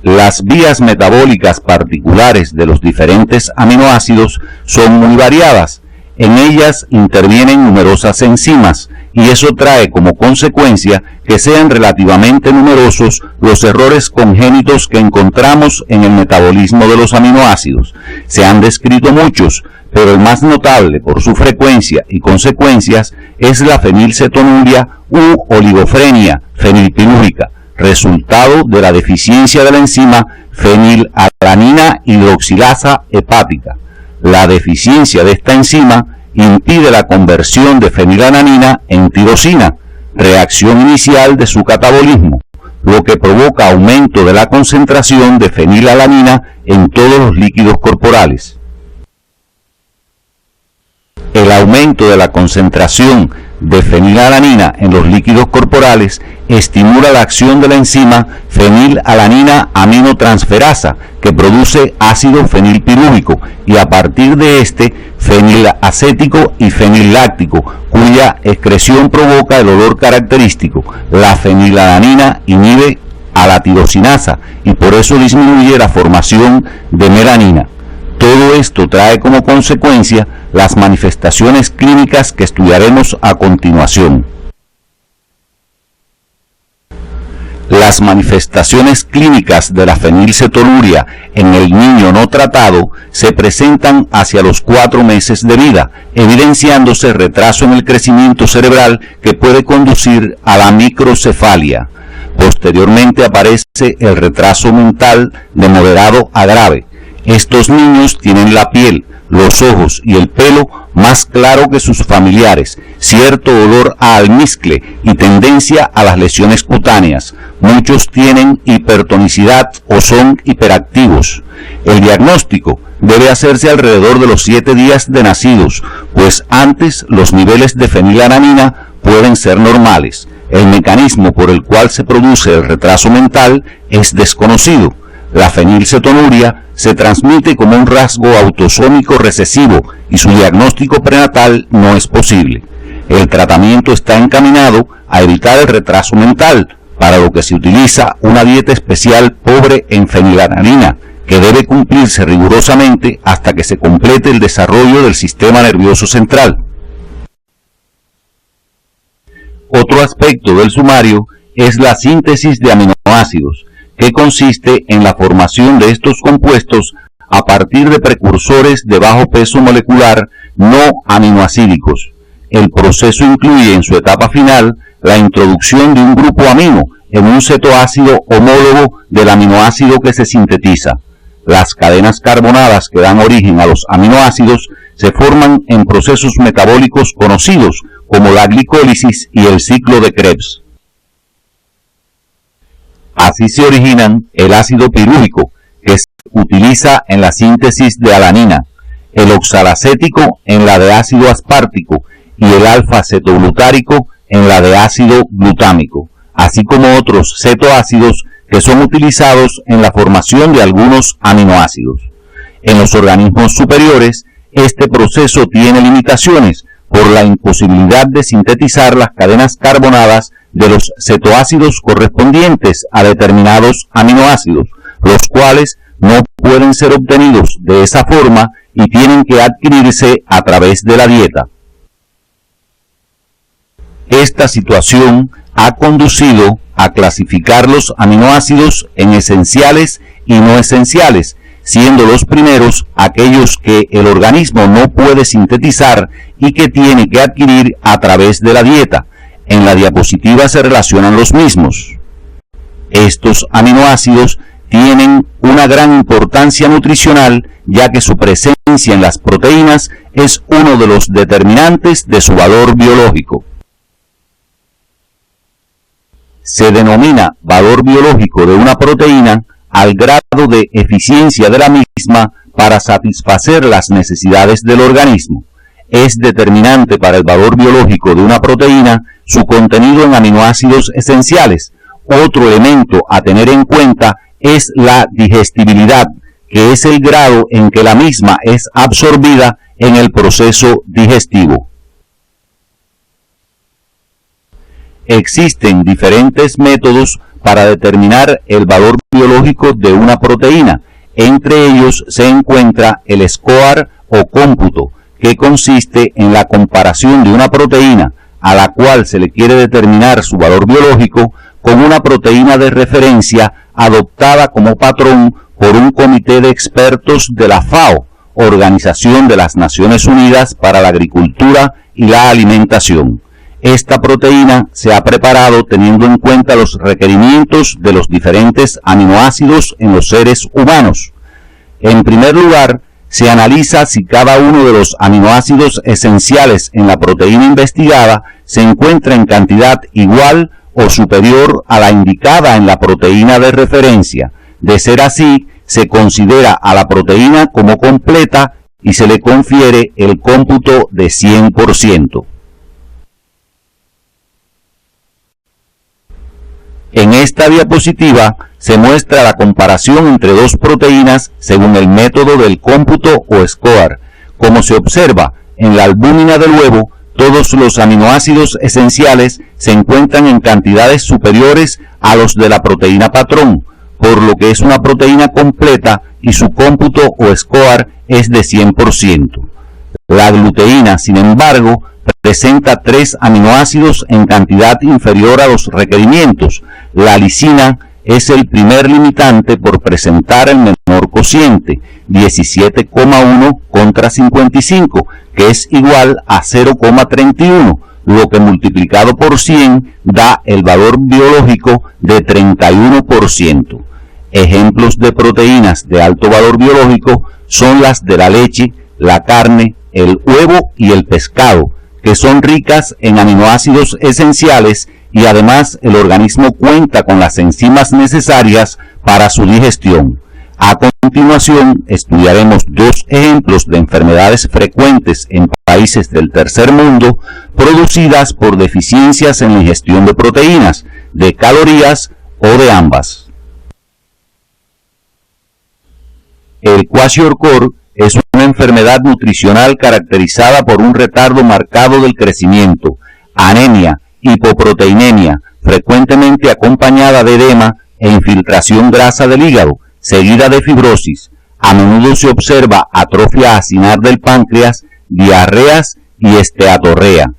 Las vías metabólicas particulares de los diferentes aminoácidos son muy variadas. En ellas intervienen numerosas enzimas y eso trae como consecuencia que sean relativamente numerosos los errores congénitos que encontramos en el metabolismo de los aminoácidos. Se han descrito muchos, pero el más notable por su frecuencia y consecuencias es la fenilcetonuria u oligofrenia fenilpirúvica, resultado de la deficiencia de la enzima fenilalanina hidroxilasa hepática. La deficiencia de esta enzima impide la conversión de fenilalanina en tirosina, reacción inicial de su catabolismo, lo que provoca aumento de la concentración de fenilalanina en todos los líquidos corporales. El aumento de la concentración de fenilalanina en los líquidos corporales estimula la acción de la enzima fenilalanina aminotransferasa que produce ácido fenilpirúvico y a partir de este fenilacético y feniláctico, cuya excreción provoca el olor característico. La fenilalanina inhibe a la tirosinasa y por eso disminuye la formación de melanina. Todo esto trae como consecuencia las manifestaciones clínicas que estudiaremos a continuación. Las manifestaciones clínicas de la fenilcetonuria en el niño no tratado se presentan hacia los 4 meses de vida, evidenciándose retraso en el crecimiento cerebral que puede conducir a la microcefalia. Posteriormente aparece el retraso mental de moderado a grave. Estos niños tienen la piel, los ojos y el pelo más claro que sus familiares, cierto olor a almizcle y tendencia a las lesiones cutáneas. Muchos tienen hipertonicidad o son hiperactivos. El diagnóstico debe hacerse alrededor de los 7 días de nacidos, pues antes los niveles de fenilalanina pueden ser normales. El mecanismo por el cual se produce el retraso mental es desconocido. La fenilcetonuria se transmite como un rasgo autosómico recesivo y su diagnóstico prenatal no es posible. El tratamiento está encaminado a evitar el retraso mental, para lo que se utiliza una dieta especial pobre en fenilalanina, que debe cumplirse rigurosamente hasta que se complete el desarrollo del sistema nervioso central. Otro aspecto del sumario es la síntesis de aminoácidos, que consiste en la formación de estos compuestos a partir de precursores de bajo peso molecular no aminoacídicos. El proceso incluye en su etapa final la introducción de un grupo amino en un cetoácido homólogo del aminoácido que se sintetiza. Las cadenas carbonadas que dan origen a los aminoácidos se forman en procesos metabólicos conocidos como la glicólisis y el ciclo de Krebs. Así se originan el ácido pirúvico, que se utiliza en la síntesis de alanina, el oxalacético en la de ácido aspartico y el alfa-cetoglutárico en la de ácido glutámico, así como otros cetoácidos que son utilizados en la formación de algunos aminoácidos. En los organismos superiores, este proceso tiene limitaciones por la imposibilidad de sintetizar las cadenas carbonadas de los cetoácidos correspondientes a determinados aminoácidos, los cuales no pueden ser obtenidos de esa forma y tienen que adquirirse a través de la dieta. Esta situación ha conducido a clasificar los aminoácidos en esenciales y no esenciales, siendo los primeros aquellos que el organismo no puede sintetizar y que tiene que adquirir a través de la dieta. En la diapositiva se relacionan los mismos. Estos aminoácidos tienen una gran importancia nutricional, ya que su presencia en las proteínas es uno de los determinantes de su valor biológico. Se denomina valor biológico de una proteína al grado de eficiencia de la misma para satisfacer las necesidades del organismo. Es determinante para el valor biológico de una proteína su contenido en aminoácidos esenciales. Otro elemento a tener en cuenta es la digestibilidad, que es el grado en que la misma es absorbida en el proceso digestivo. Existen diferentes métodos para determinar el valor biológico de una proteína. Entre ellos se encuentra el score o cómputo, que consiste en la comparación de una proteína a la cual se le quiere determinar su valor biológico con una proteína de referencia adoptada como patrón por un comité de expertos de la FAO, Organización de las Naciones Unidas para la Agricultura y la Alimentación. Esta proteína se ha preparado teniendo en cuenta los requerimientos de los diferentes aminoácidos en los seres humanos. En primer lugar, se analiza si cada uno de los aminoácidos esenciales en la proteína investigada se encuentra en cantidad igual o superior a la indicada en la proteína de referencia. De ser así, se considera a la proteína como completa y se le confiere el cómputo de 100%. En esta diapositiva se muestra la comparación entre dos proteínas según el método del cómputo o score. Como se observa, en la albúmina del huevo, todos los aminoácidos esenciales se encuentran en cantidades superiores a los de la proteína patrón, por lo que es una proteína completa y su cómputo o score es de 100%. La gluteína, sin embargo, presenta 3 aminoácidos en cantidad inferior a los requerimientos. La lisina es el primer limitante por presentar el menor cociente, 17,1 contra 55, que es igual a 0,31, lo que multiplicado por 100 da el valor biológico de 31%. Ejemplos de proteínas de alto valor biológico son las de la leche, la carne, el huevo y el pescado, que son ricas en aminoácidos esenciales y además el organismo cuenta con las enzimas necesarias para su digestión. A continuación estudiaremos 2 ejemplos de enfermedades frecuentes en países del tercer mundo producidas por deficiencias en la ingestión de proteínas, de calorías o de ambas. El kwashiorkor es una enfermedad nutricional caracterizada por un retardo marcado del crecimiento, anemia, hipoproteinemia, frecuentemente acompañada de edema e infiltración grasa del hígado, seguida de fibrosis. A menudo se observa atrofia acinar del páncreas, diarreas y esteatorrea.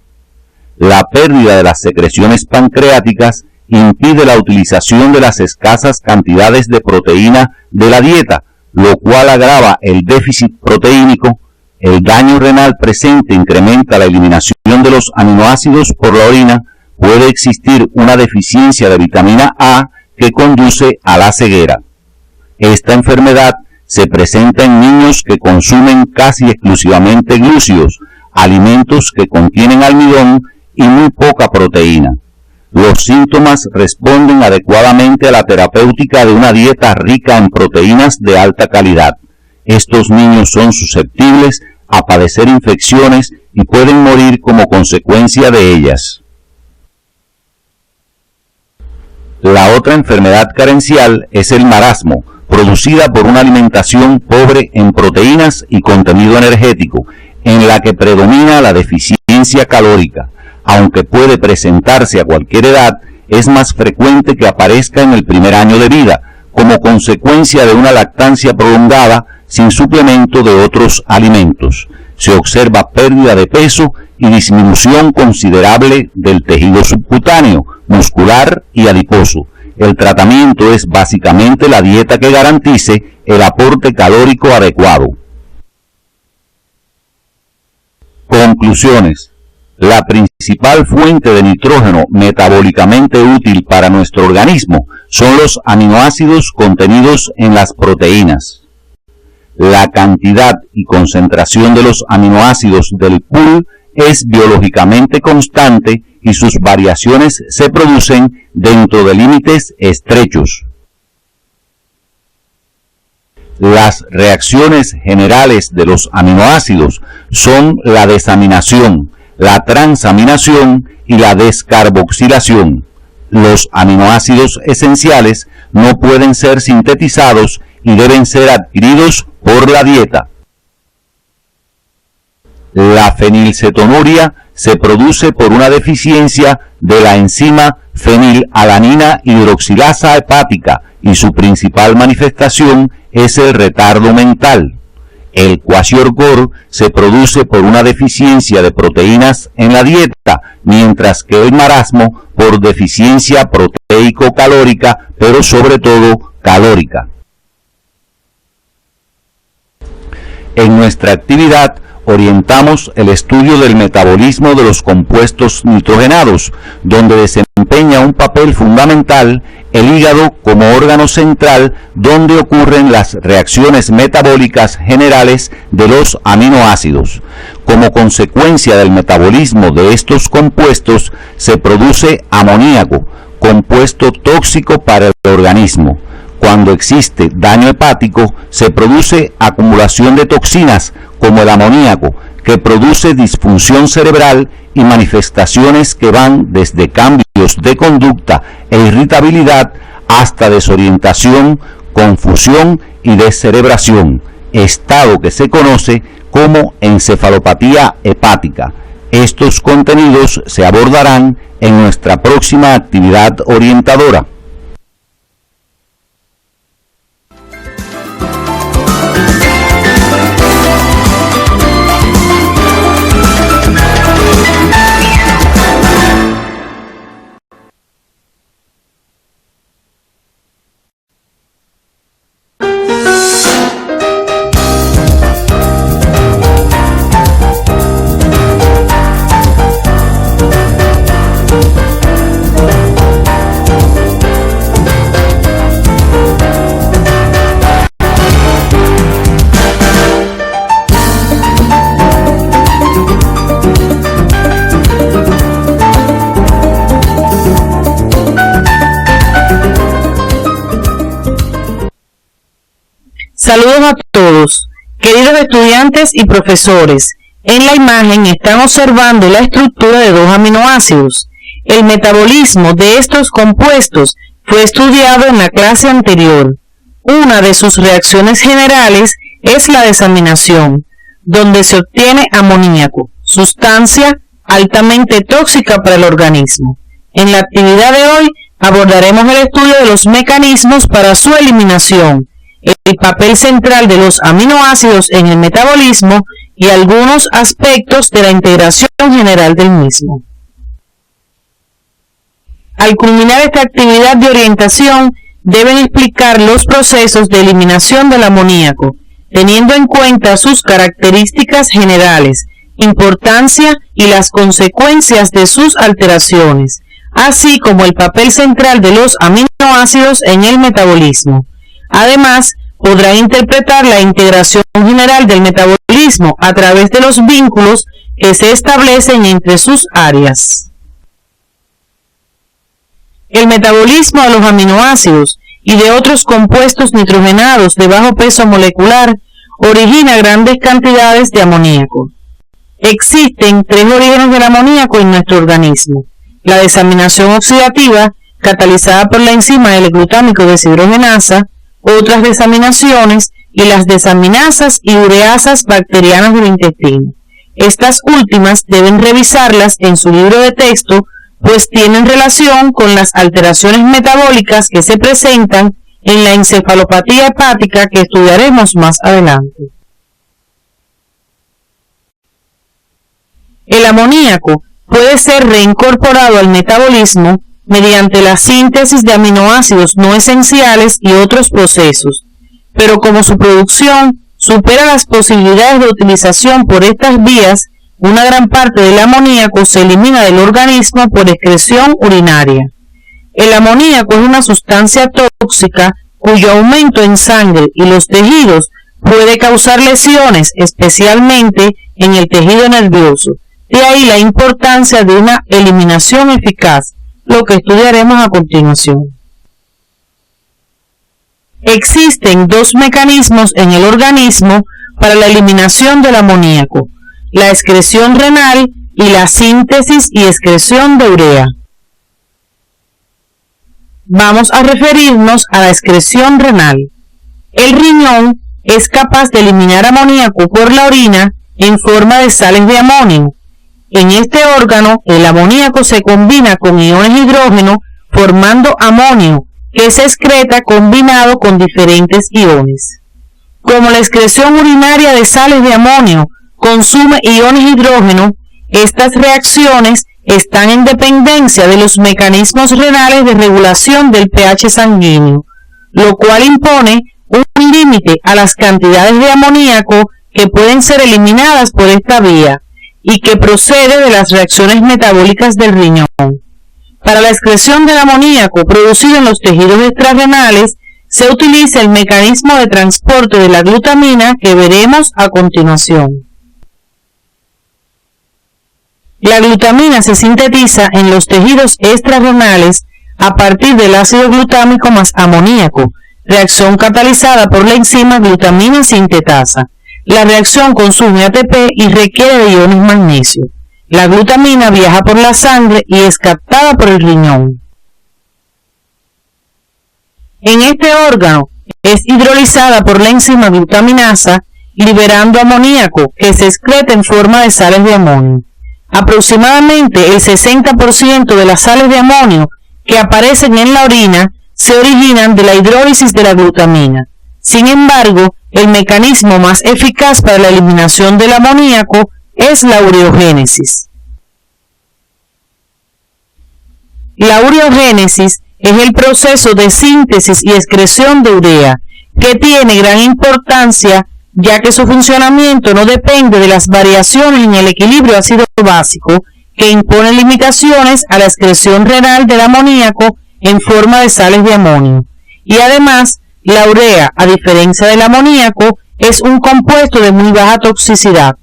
La pérdida de las secreciones pancreáticas impide la utilización de las escasas cantidades de proteína de la dieta, lo cual agrava el déficit proteínico. El daño renal presente incrementa la eliminación de los aminoácidos por la orina. Puede existir una deficiencia de vitamina A que conduce a la ceguera. Esta enfermedad se presenta en niños que consumen casi exclusivamente glúcidos, alimentos que contienen almidón y muy poca proteína. Los síntomas responden adecuadamente a la terapéutica de una dieta rica en proteínas de alta calidad. Estos niños son susceptibles a padecer infecciones y pueden morir como consecuencia de ellas. La otra enfermedad carencial es el marasmo, producida por una alimentación pobre en proteínas y contenido energético, en la que predomina la deficiencia calórica. Aunque puede presentarse a cualquier edad, es más frecuente que aparezca en el primer año de vida, como consecuencia de una lactancia prolongada sin suplemento de otros alimentos. Se observa pérdida de peso y disminución considerable del tejido subcutáneo, muscular y adiposo. El tratamiento es básicamente la dieta que garantice el aporte calórico adecuado. Conclusiones. La principal fuente de nitrógeno metabólicamente útil para nuestro organismo son los aminoácidos contenidos en las proteínas. La cantidad y concentración de los aminoácidos del pool es biológicamente constante y sus variaciones se producen dentro de límites estrechos. Las reacciones generales de los aminoácidos son la desaminación, la transaminación y la descarboxilación. Los aminoácidos esenciales no pueden ser sintetizados y deben ser adquiridos por la dieta. La fenilcetonuria se produce por una deficiencia de la enzima fenilalanina hidroxilasa hepática y su principal manifestación es el retardo mental. El kwashiorkor se produce por una deficiencia de proteínas en la dieta, mientras que el marasmo por deficiencia proteico-calórica, pero sobre todo calórica. En nuestra actividad orientamos el estudio del metabolismo de los compuestos nitrogenados, donde desempeña un papel fundamental el hígado como órgano central donde ocurren las reacciones metabólicas generales de los aminoácidos. Como consecuencia del metabolismo de estos compuestos se produce amoníaco, compuesto tóxico para el organismo. Cuando existe daño hepático, se produce acumulación de toxinas como el amoníaco, que produce disfunción cerebral y manifestaciones que van desde cambios de conducta e irritabilidad hasta desorientación, confusión y descerebración, estado que se conoce como encefalopatía hepática. Estos contenidos se abordarán en nuestra próxima actividad orientadora. Saludos a todos, queridos estudiantes y profesores. En la imagen están observando la estructura de dos aminoácidos. El metabolismo de estos compuestos fue estudiado en la clase anterior. Una de sus reacciones generales es la desaminación, donde se obtiene amoníaco, sustancia altamente tóxica para el organismo. En la actividad de hoy abordaremos el estudio de los mecanismos para su eliminación, el papel central de los aminoácidos en el metabolismo y algunos aspectos de la integración general del mismo. Al culminar esta actividad de orientación, deben explicar los procesos de eliminación del amoníaco, teniendo en cuenta sus características generales, importancia y las consecuencias de sus alteraciones, así como el papel central de los aminoácidos en el metabolismo. Además, podrán interpretar la integración general del metabolismo a través de los vínculos que se establecen entre sus áreas. El metabolismo de los aminoácidos y de otros compuestos nitrogenados de bajo peso molecular origina grandes cantidades de amoníaco. Existen tres orígenes del amoníaco en nuestro organismo: la desaminación oxidativa, catalizada por la enzima L-glutámico deshidrogenasa, otras desaminaciones y las desaminasas y ureasas bacterianas del intestino. Estas últimas deben revisarlas en su libro de texto, pues tienen relación con las alteraciones metabólicas que se presentan en la encefalopatía hepática que estudiaremos más adelante. El amoníaco puede ser reincorporado al metabolismo mediante la síntesis de aminoácidos no esenciales y otros procesos, pero como su producción supera las posibilidades de utilización por estas vías, una gran parte del amoníaco se elimina del organismo por excreción urinaria. El amoníaco es una sustancia tóxica cuyo aumento en sangre y los tejidos puede causar lesiones, especialmente en el tejido nervioso. De ahí la importancia de una eliminación eficaz, lo que estudiaremos a continuación. Existen dos mecanismos en el organismo para la eliminación del amoníaco: la excreción renal y la síntesis y excreción de urea. Vamos a referirnos a la excreción renal. El riñón es capaz de eliminar amoníaco por la orina en forma de sales de amonio. En este órgano, el amoníaco se combina con iones de hidrógeno formando amonio, que se excreta combinado con diferentes iones. Como la excreción urinaria de sales de amonio consume iones de hidrógeno, estas reacciones están en dependencia de los mecanismos renales de regulación del pH sanguíneo, lo cual impone un límite a las cantidades de amoníaco que pueden ser eliminadas por esta vía y que procede de las reacciones metabólicas del riñón. Para la excreción del amoníaco producido en los tejidos extrarrenales se utiliza el mecanismo de transporte de la glutamina que veremos a continuación. La glutamina se sintetiza en los tejidos extrarrenales a partir del ácido glutámico más amoníaco, reacción catalizada por la enzima glutamina sintetasa. La reacción consume ATP y requiere de iones magnesio. La glutamina viaja por la sangre y es captada por el riñón. En este órgano es hidrolizada por la enzima glutaminasa, liberando amoníaco que se excreta en forma de sales de amonio. Aproximadamente el 60% de las sales de amonio que aparecen en la orina se originan de la hidrólisis de la glutamina. Sin embargo, el mecanismo más eficaz para la eliminación del amoníaco es la ureogénesis. La ureogénesis es el proceso de síntesis y excreción de urea, que tiene gran importancia ya que su funcionamiento no depende de las variaciones en el equilibrio ácido-básico que imponen limitaciones a la excreción renal del amoníaco en forma de sales de amonio. Y además, la urea, a diferencia del amoníaco, es un compuesto de muy baja toxicidad.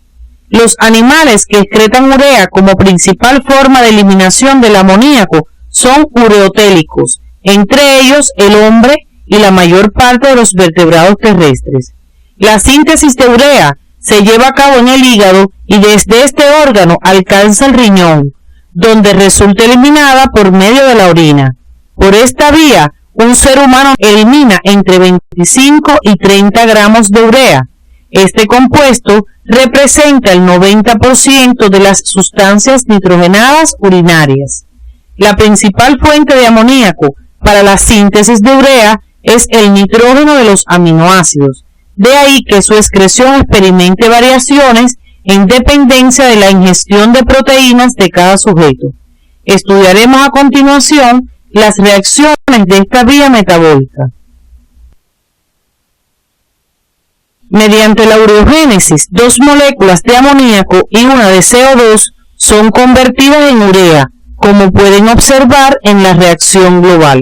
Los animales que excretan urea como principal forma de eliminación del amoníaco son ureotélicos, entre ellos el hombre y la mayor parte de los vertebrados terrestres. La síntesis de urea se lleva a cabo en el hígado y desde este órgano alcanza el riñón, donde resulta eliminada por medio de la orina. Por esta vía, un ser humano elimina entre 25 y 30 gramos de urea. Este compuesto representa el 90% de las sustancias nitrogenadas urinarias. La principal fuente de amoníaco para la síntesis de urea es el nitrógeno de los aminoácidos. De ahí que su excreción experimente variaciones en dependencia de la ingestión de proteínas de cada sujeto. Estudiaremos a continuación las reacciones de esta vía metabólica. Mediante la ureogénesis, 2 moléculas de amoníaco y una de CO2 son convertidas en urea, como pueden observar en la reacción global.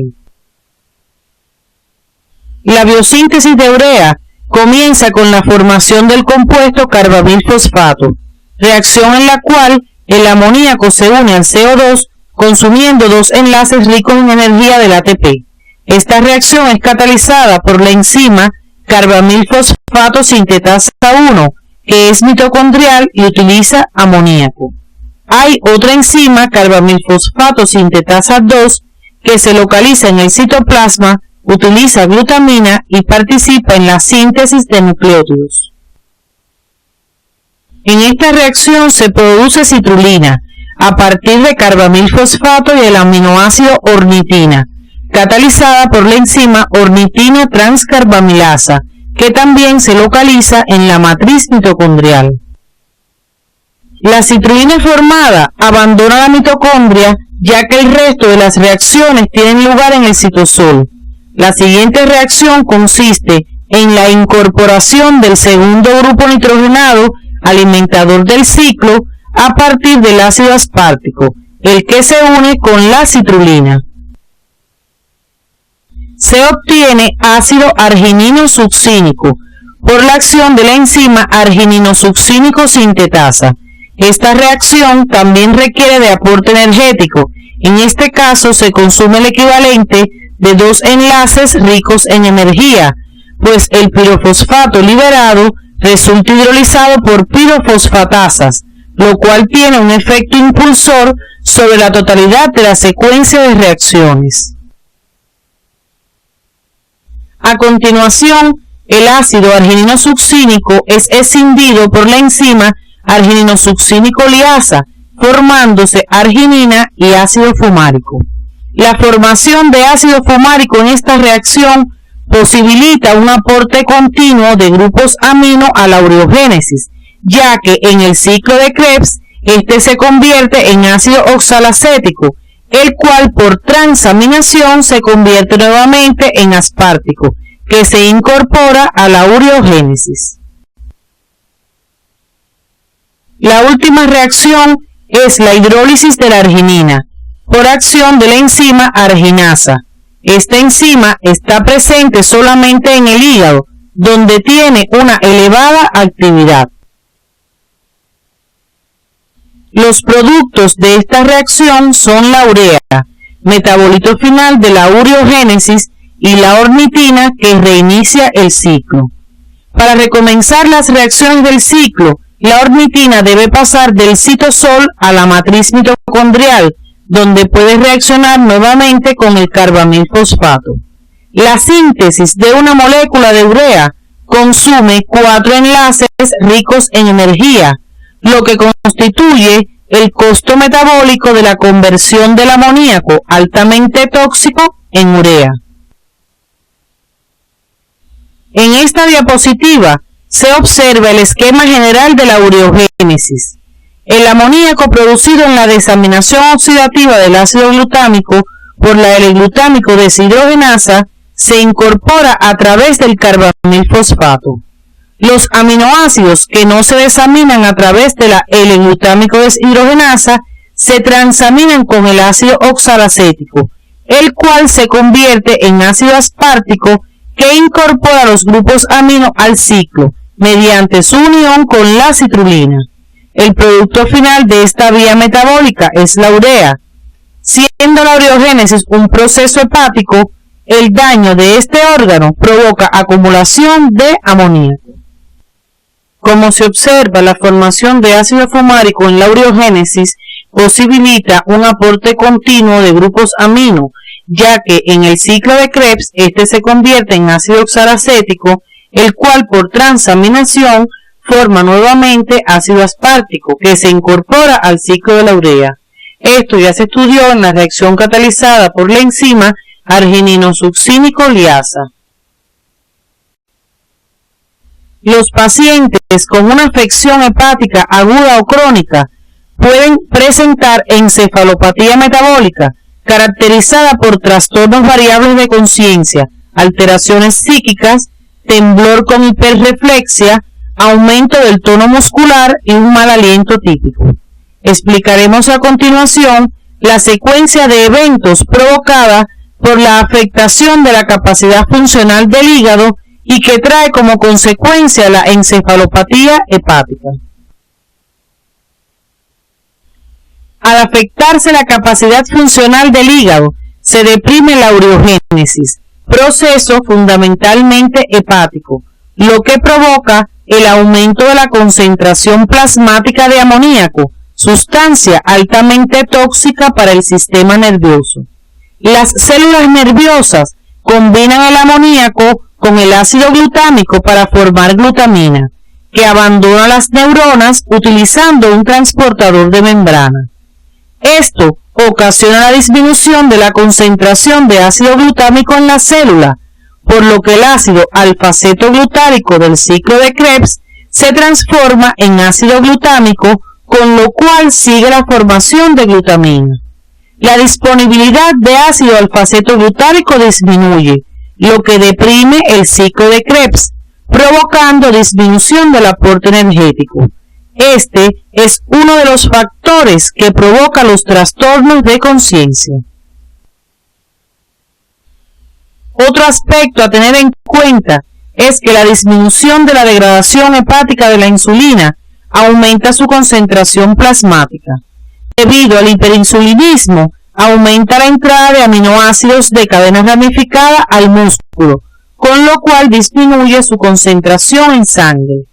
La biosíntesis de urea comienza con la formación del compuesto carbamilfosfato, reacción en la cual el amoníaco se une al CO2 consumiendo 2 enlaces ricos en energía del ATP. Esta reacción es catalizada por la enzima carbamilfosfato sintetasa 1, que es mitocondrial y utiliza amoníaco. Hay otra enzima carbamilfosfato sintetasa 2 que se localiza en el citoplasma, utiliza glutamina y participa en la síntesis de nucleótidos. En esta reacción se produce citrulina a partir de carbamilfosfato y el aminoácido ornitina, catalizada por la enzima ornitina transcarbamilasa, que también se localiza en la matriz mitocondrial. La citrulina formada abandona la mitocondria, ya que el resto de las reacciones tienen lugar en el citosol. La siguiente reacción consiste en la incorporación del segundo grupo nitrogenado alimentador del ciclo a partir del ácido aspartico, el que se une con la citrulina. Se obtiene ácido arginino succínico por la acción de la enzima arginino succínico sintetasa. Esta reacción también requiere de aporte energético. En este caso se consume el equivalente de 2 enlaces ricos en energía, pues el pirofosfato liberado resulta hidrolizado por pirofosfatasas, lo cual tiene un efecto impulsor sobre la totalidad de la secuencia de reacciones. A continuación, el ácido arginino succínico es escindido por la enzima arginino succínico liasa, formándose arginina y ácido fumárico. La formación de ácido fumárico en esta reacción posibilita un aporte continuo de grupos amino a la ureogénesis, ya que en el ciclo de Krebs este se convierte en ácido oxalacético, el cual por transaminación se convierte nuevamente en aspartico, que se incorpora a la ureogénesis. La última reacción es la hidrólisis de la arginina, por acción de la enzima arginasa. Esta enzima está presente solamente en el hígado, donde tiene una elevada actividad. Los productos de esta reacción son la urea, metabolito final de la ureogénesis, y la ornitina, que reinicia el ciclo. Para recomenzar las reacciones del ciclo, la ornitina debe pasar del citosol a la matriz mitocondrial, donde puede reaccionar nuevamente con el carbamilfosfato. La síntesis de una molécula de urea consume 4 enlaces ricos en energía, lo que constituye el costo metabólico de la conversión del amoníaco altamente tóxico en urea. En esta diapositiva se observa el esquema general de la ureogénesis. El amoníaco producido en la desaminación oxidativa del ácido glutámico por la L-glutámico deshidrogenasa se incorpora a través del carbamilfosfato. Los aminoácidos que no se desaminan a través de la L-glutámico deshidrogenasa se transaminan con el ácido oxalacético, el cual se convierte en ácido aspartico que incorpora los grupos amino al ciclo mediante su unión con la citrulina. El producto final de esta vía metabólica es la urea. Siendo la ureogénesis un proceso hepático, el daño de este órgano provoca acumulación de amoníaco. Como se observa, la formación de ácido fumárico en la ureogénesis posibilita un aporte continuo de grupos amino, ya que en el ciclo de Krebs este se convierte en ácido oxalacético, el cual por transaminación forma nuevamente ácido aspartico, que se incorpora al ciclo de la urea. Esto ya se estudió en la reacción catalizada por la enzima arginino succínico liasa. Los pacientes con una afección hepática aguda o crónica pueden presentar encefalopatía metabólica, caracterizada por trastornos variables de conciencia, alteraciones psíquicas, temblor con hiperreflexia, aumento del tono muscular y un mal aliento típico. Explicaremos a continuación la secuencia de eventos provocada por la afectación de la capacidad funcional del hígado y que trae como consecuencia la encefalopatía hepática. Al afectarse la capacidad funcional del hígado, se deprime la ureogénesis, proceso fundamentalmente hepático, lo que provoca el aumento de la concentración plasmática de amoníaco, sustancia altamente tóxica para el sistema nervioso. Las células nerviosas combinan el amoníaco con el ácido glutámico para formar glutamina, que abandona las neuronas utilizando un transportador de membrana. Esto ocasiona la disminución de la concentración de ácido glutámico en la célula, por lo que el ácido alfa-cetoglutarico del ciclo de Krebs se transforma en ácido glutámico, con lo cual sigue la formación de glutamina. La disponibilidad de ácido alfa-cetoglutarico disminuye, lo que deprime el ciclo de Krebs, provocando disminución del aporte energético. Este es uno de los factores que provoca los trastornos de conciencia. Otro aspecto a tener en cuenta es que la disminución de la degradación hepática de la insulina aumenta su concentración plasmática. Debido al hiperinsulinismo, aumenta la entrada de aminoácidos de cadena ramificada al músculo, con lo cual disminuye su concentración en sangre.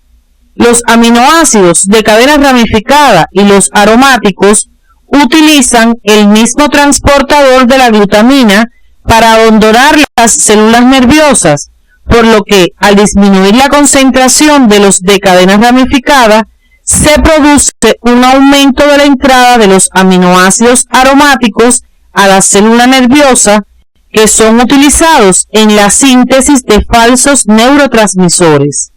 Los aminoácidos de cadena ramificada y los aromáticos utilizan el mismo transportador de la glutamina para abandonar las células nerviosas, por lo que al disminuir la concentración de los de cadena ramificada, se produce un aumento de la entrada de los aminoácidos aromáticos a la célula nerviosa, que son utilizados en la síntesis de falsos neurotransmisores.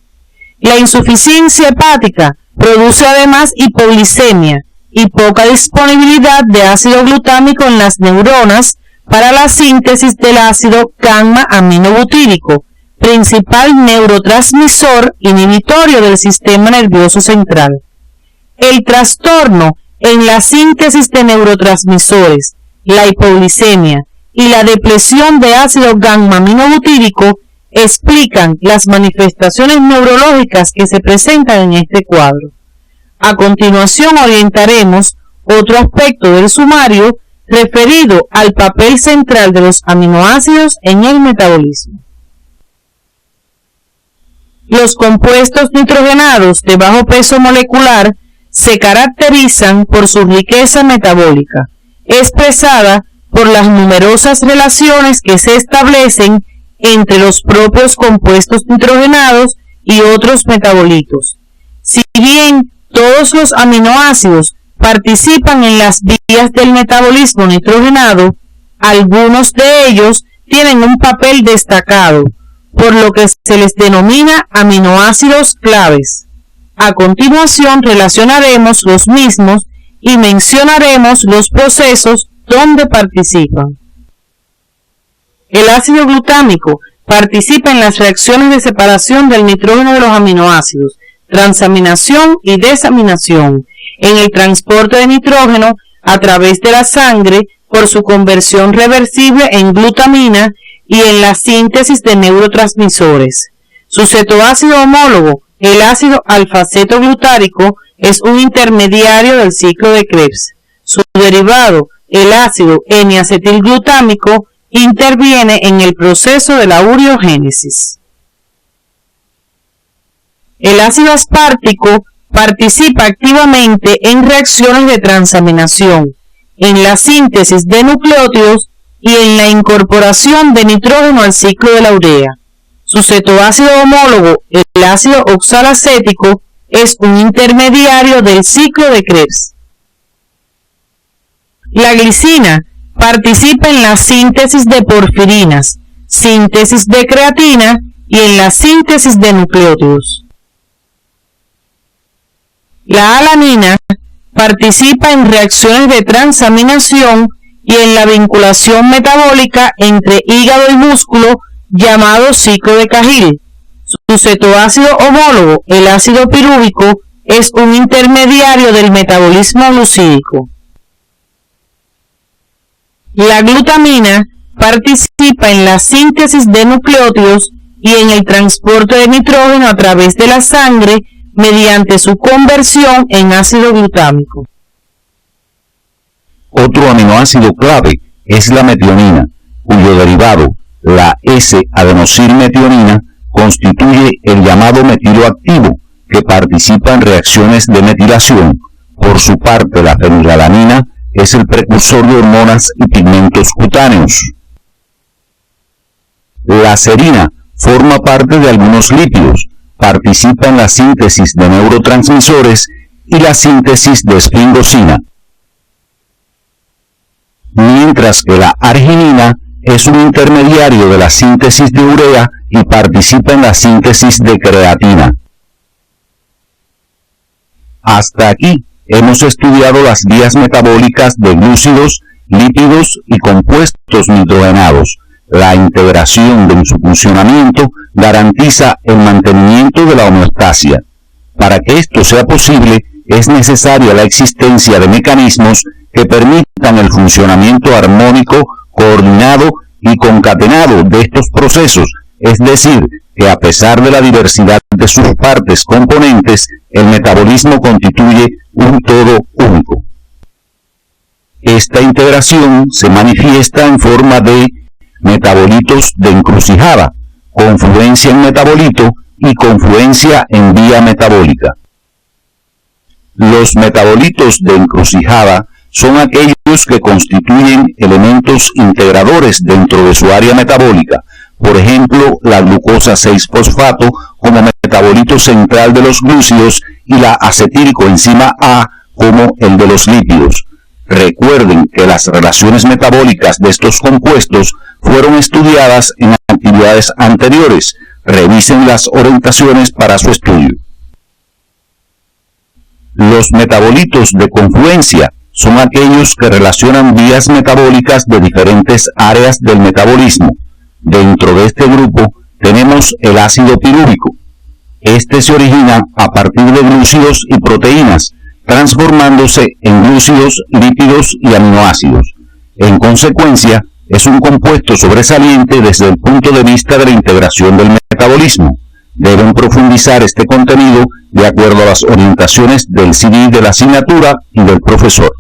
La insuficiencia hepática produce además hipoglicemia y poca disponibilidad de ácido glutámico en las neuronas para la síntesis del ácido gamma-aminobutírico, principal neurotransmisor inhibitorio del sistema nervioso central. El trastorno en la síntesis de neurotransmisores, la hipoglicemia y la depresión de ácido gamma-aminobutírico explican las manifestaciones neurológicas que se presentan en este cuadro. A continuación orientaremos otro aspecto del sumario referido al papel central de los aminoácidos en el metabolismo. Los compuestos nitrogenados de bajo peso molecular se caracterizan por su riqueza metabólica, expresada por las numerosas relaciones que se establecen entre los propios compuestos nitrogenados y otros metabolitos. Si bien todos los aminoácidos participan en las vías del metabolismo nitrogenado, algunos de ellos tienen un papel destacado, por lo que se les denomina aminoácidos claves. A continuación relacionaremos los mismos y mencionaremos los procesos donde participan. El ácido glutámico participa en las reacciones de separación del nitrógeno de los aminoácidos, transaminación y desaminación, en el transporte de nitrógeno a través de la sangre por su conversión reversible en glutamina y en la síntesis de neurotransmisores. Su cetoácido homólogo, el ácido alfa-cetoglutárico, es un intermediario del ciclo de Krebs. Su derivado, el ácido N-acetilglutámico, interviene en el proceso de la ureogénesis. El ácido aspartico participa activamente en reacciones de transaminación, en la síntesis de nucleótidos y en la incorporación de nitrógeno al ciclo de la urea. Su cetoácido homólogo, el ácido oxalacético, es un intermediario del ciclo de Krebs. La glicina participa en la síntesis de porfirinas, síntesis de creatina y en la síntesis de nucleótidos. La alanina participa en reacciones de transaminación y en la vinculación metabólica entre hígado y músculo llamado ciclo de Cahill. Su cetoácido homólogo, el ácido pirúvico, es un intermediario del metabolismo glucídico. La glutamina participa en la síntesis de nucleótidos y en el transporte de nitrógeno a través de la sangre mediante su conversión en ácido glutámico. Otro aminoácido clave es la metionina, cuyo derivado, la S-adenosilmetionina, constituye el llamado metilo activo, que participa en reacciones de metilación. Por su parte, la fenilalanina es el precursor de hormonas y pigmentos cutáneos. La serina forma parte de algunos lípidos, participa en la síntesis de neurotransmisores y la síntesis de esfingosina, mientras que la arginina es un intermediario de la síntesis de urea y participa en la síntesis de creatina. Hasta aquí hemos estudiado las vías metabólicas de glúcidos, lípidos y compuestos nitrogenados. La integración de su funcionamiento garantiza el mantenimiento de la homeostasia. Para que esto sea posible, es necesaria la existencia de mecanismos que permitan el funcionamiento armónico, coordinado y concatenado de estos procesos, es decir, que a pesar de la diversidad de sus partes componentes, el metabolismo constituye un todo único. Esta integración se manifiesta en forma de metabolitos de encrucijada, confluencia en metabolito y confluencia en vía metabólica. Los metabolitos de encrucijada son aquellos que constituyen elementos integradores dentro de su área metabólica, por ejemplo, la glucosa 6-fosfato como metabolito central de los glúcidos y la acetilcoenzima A como el de los lípidos. Recuerden que las relaciones metabólicas de estos compuestos fueron estudiadas en actividades anteriores. Revisen las orientaciones para su estudio. Los metabolitos de confluencia son aquellos que relacionan vías metabólicas de diferentes áreas del metabolismo. Dentro de este grupo tenemos el ácido pirúvico. Este se origina a partir de glúcidos y proteínas, transformándose en glúcidos, lípidos y aminoácidos. En consecuencia, es un compuesto sobresaliente desde el punto de vista de la integración del metabolismo. Deben profundizar este contenido de acuerdo a las orientaciones del CD de la asignatura y del profesor.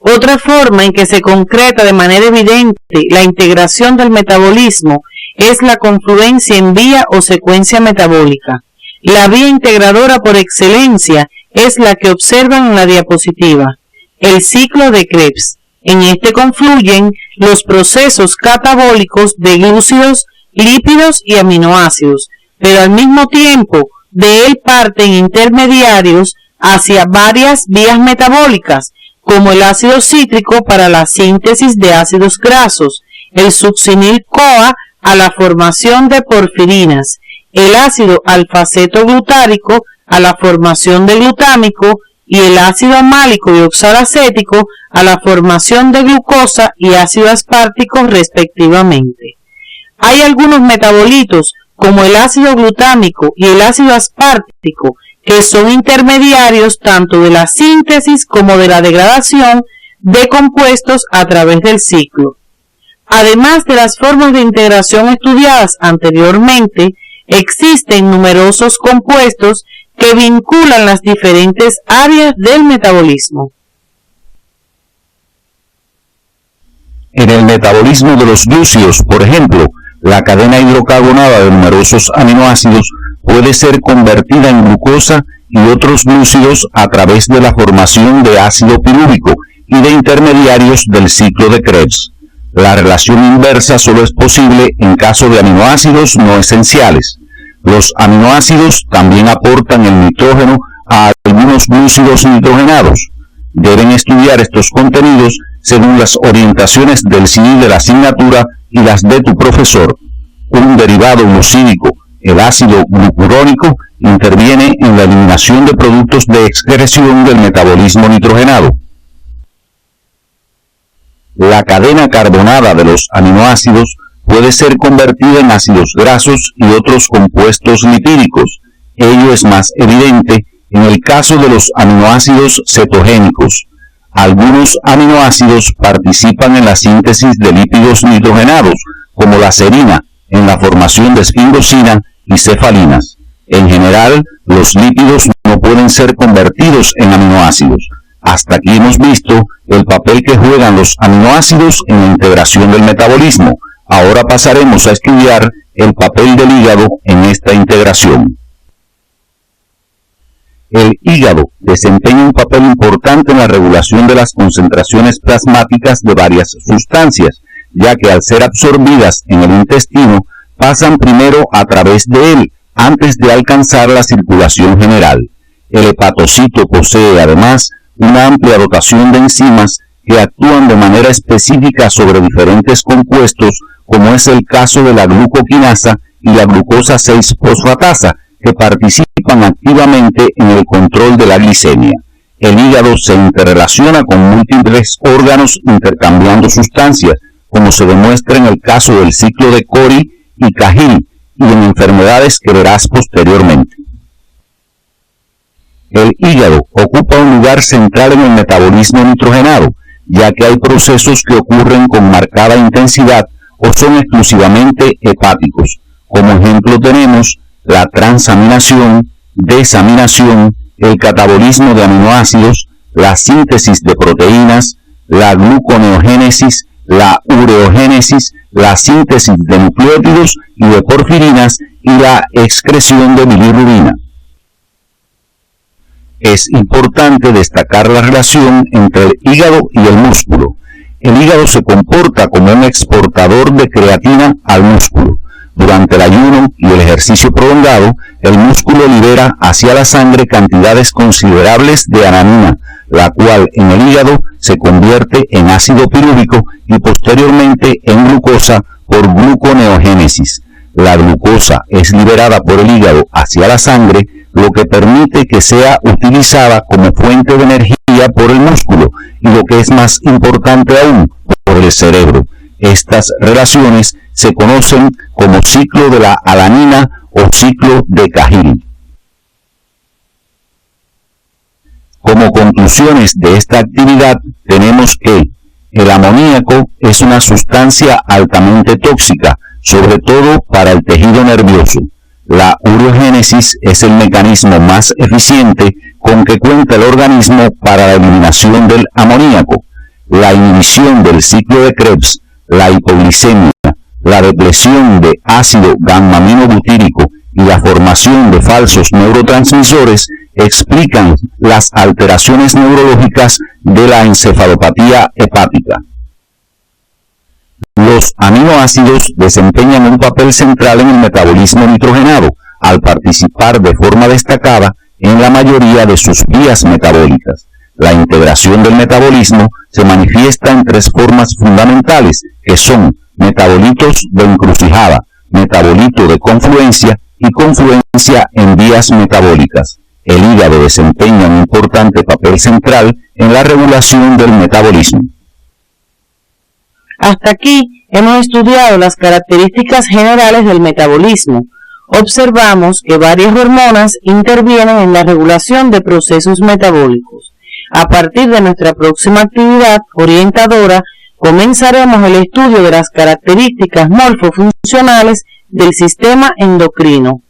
Otra forma en que se concreta de manera evidente la integración del metabolismo es la confluencia en vía o secuencia metabólica. La vía integradora por excelencia es la que observan en la diapositiva, el ciclo de Krebs. En este confluyen los procesos catabólicos de glúcidos, lípidos y aminoácidos, pero al mismo tiempo de él parten intermediarios hacia varias vías metabólicas, como el ácido cítrico para la síntesis de ácidos grasos, el succinil-CoA a la formación de porfirinas, el ácido alfa-acetoglutarico a la formación de glutámico y el ácido málico y oxalacético a la formación de glucosa y ácido aspartico respectivamente. Hay algunos metabolitos como el ácido glutámico y el ácido aspartico que son intermediarios tanto de la síntesis como de la degradación de compuestos a través del ciclo. Además de las formas de integración estudiadas anteriormente, existen numerosos compuestos que vinculan las diferentes áreas del metabolismo. En el metabolismo de los glúcidos, por ejemplo, la cadena hidrocarbonatada de numerosos aminoácidos puede ser convertida en glucosa y otros glúcidos a través de la formación de ácido pirúvico y de intermediarios del ciclo de Krebs. La relación inversa solo es posible en caso de aminoácidos no esenciales. Los aminoácidos también aportan el nitrógeno a algunos glúcidos nitrogenados. Deben estudiar estos contenidos según las orientaciones del CD de la asignatura y las de tu profesor. Un derivado glucídico, el ácido glucurónico, interviene en la eliminación de productos de excreción del metabolismo nitrogenado. la cadena carbonada de los aminoácidos puede ser convertida en ácidos grasos y otros compuestos lipídicos. Ello es más evidente en el caso de los aminoácidos cetogénicos. Algunos aminoácidos participan en la síntesis de lípidos nitrogenados, como la serina, en la formación de esfingosina y cefalinas. En general, los lípidos no pueden ser convertidos en aminoácidos. Hasta aquí hemos visto el papel que juegan los aminoácidos en la integración del metabolismo. Ahora pasaremos a estudiar el papel del hígado en esta integración. El hígado desempeña un papel importante en la regulación de las concentraciones plasmáticas de varias sustancias, ya que al ser absorbidas en el intestino, pasan primero a través de él, antes de alcanzar la circulación general. El hepatocito posee además una amplia dotación de enzimas que actúan de manera específica sobre diferentes compuestos, como es el caso de la glucoquinasa y la glucosa 6-fosfatasa, que participan activamente en el control de la glicemia. El hígado se interrelaciona con múltiples órganos intercambiando sustancias, como se demuestra en el caso del ciclo de Cori y Cahill, y en enfermedades que verás posteriormente. El hígado ocupa un lugar central en el metabolismo nitrogenado, ya que hay procesos que ocurren con marcada intensidad o son exclusivamente hepáticos. Como ejemplo tenemos la transaminación, desaminación, el catabolismo de aminoácidos, la síntesis de proteínas, la gluconeogénesis, la ureogénesis, la síntesis de nucleótidos y de porfirinas y la excreción de bilirrubina. Es importante destacar la relación entre el hígado y el músculo. El hígado se comporta como un exportador de creatina al músculo. Durante el ayuno y el ejercicio prolongado, el músculo libera hacia la sangre cantidades considerables de alanina, la cual en el hígado se convierte en ácido pirúvico y posteriormente en glucosa por gluconeogénesis. La glucosa es liberada por el hígado hacia la sangre, lo que permite que sea utilizada como fuente de energía por el músculo y, lo que es más importante aún, por el cerebro. Estas relaciones se conocen como ciclo de la alanina o ciclo de Cahill. Como conclusiones de esta actividad tenemos que el amoníaco es una sustancia altamente tóxica, sobre todo para el tejido nervioso. La ureogénesis es el mecanismo más eficiente con que cuenta el organismo para la eliminación del amoníaco. La inhibición del ciclo de Krebs, la hipoglicemia, la depresión de ácido gamma-aminobutírico y la formación de falsos neurotransmisores explican las alteraciones neurológicas de la encefalopatía hepática. Los aminoácidos desempeñan un papel central en el metabolismo nitrogenado, al participar de forma destacada en la mayoría de sus vías metabólicas. La integración del metabolismo se manifiesta en tres formas fundamentales, que son metabolitos de encrucijada, metabolito de confluencia y confluencia en vías metabólicas. El hígado desempeña un importante papel central en la regulación del metabolismo. Hasta aquí hemos estudiado las características generales del metabolismo. Observamos que varias hormonas intervienen en la regulación de procesos metabólicos. A partir de nuestra próxima actividad orientadora, comenzaremos el estudio de las características morfofuncionales del sistema endocrino.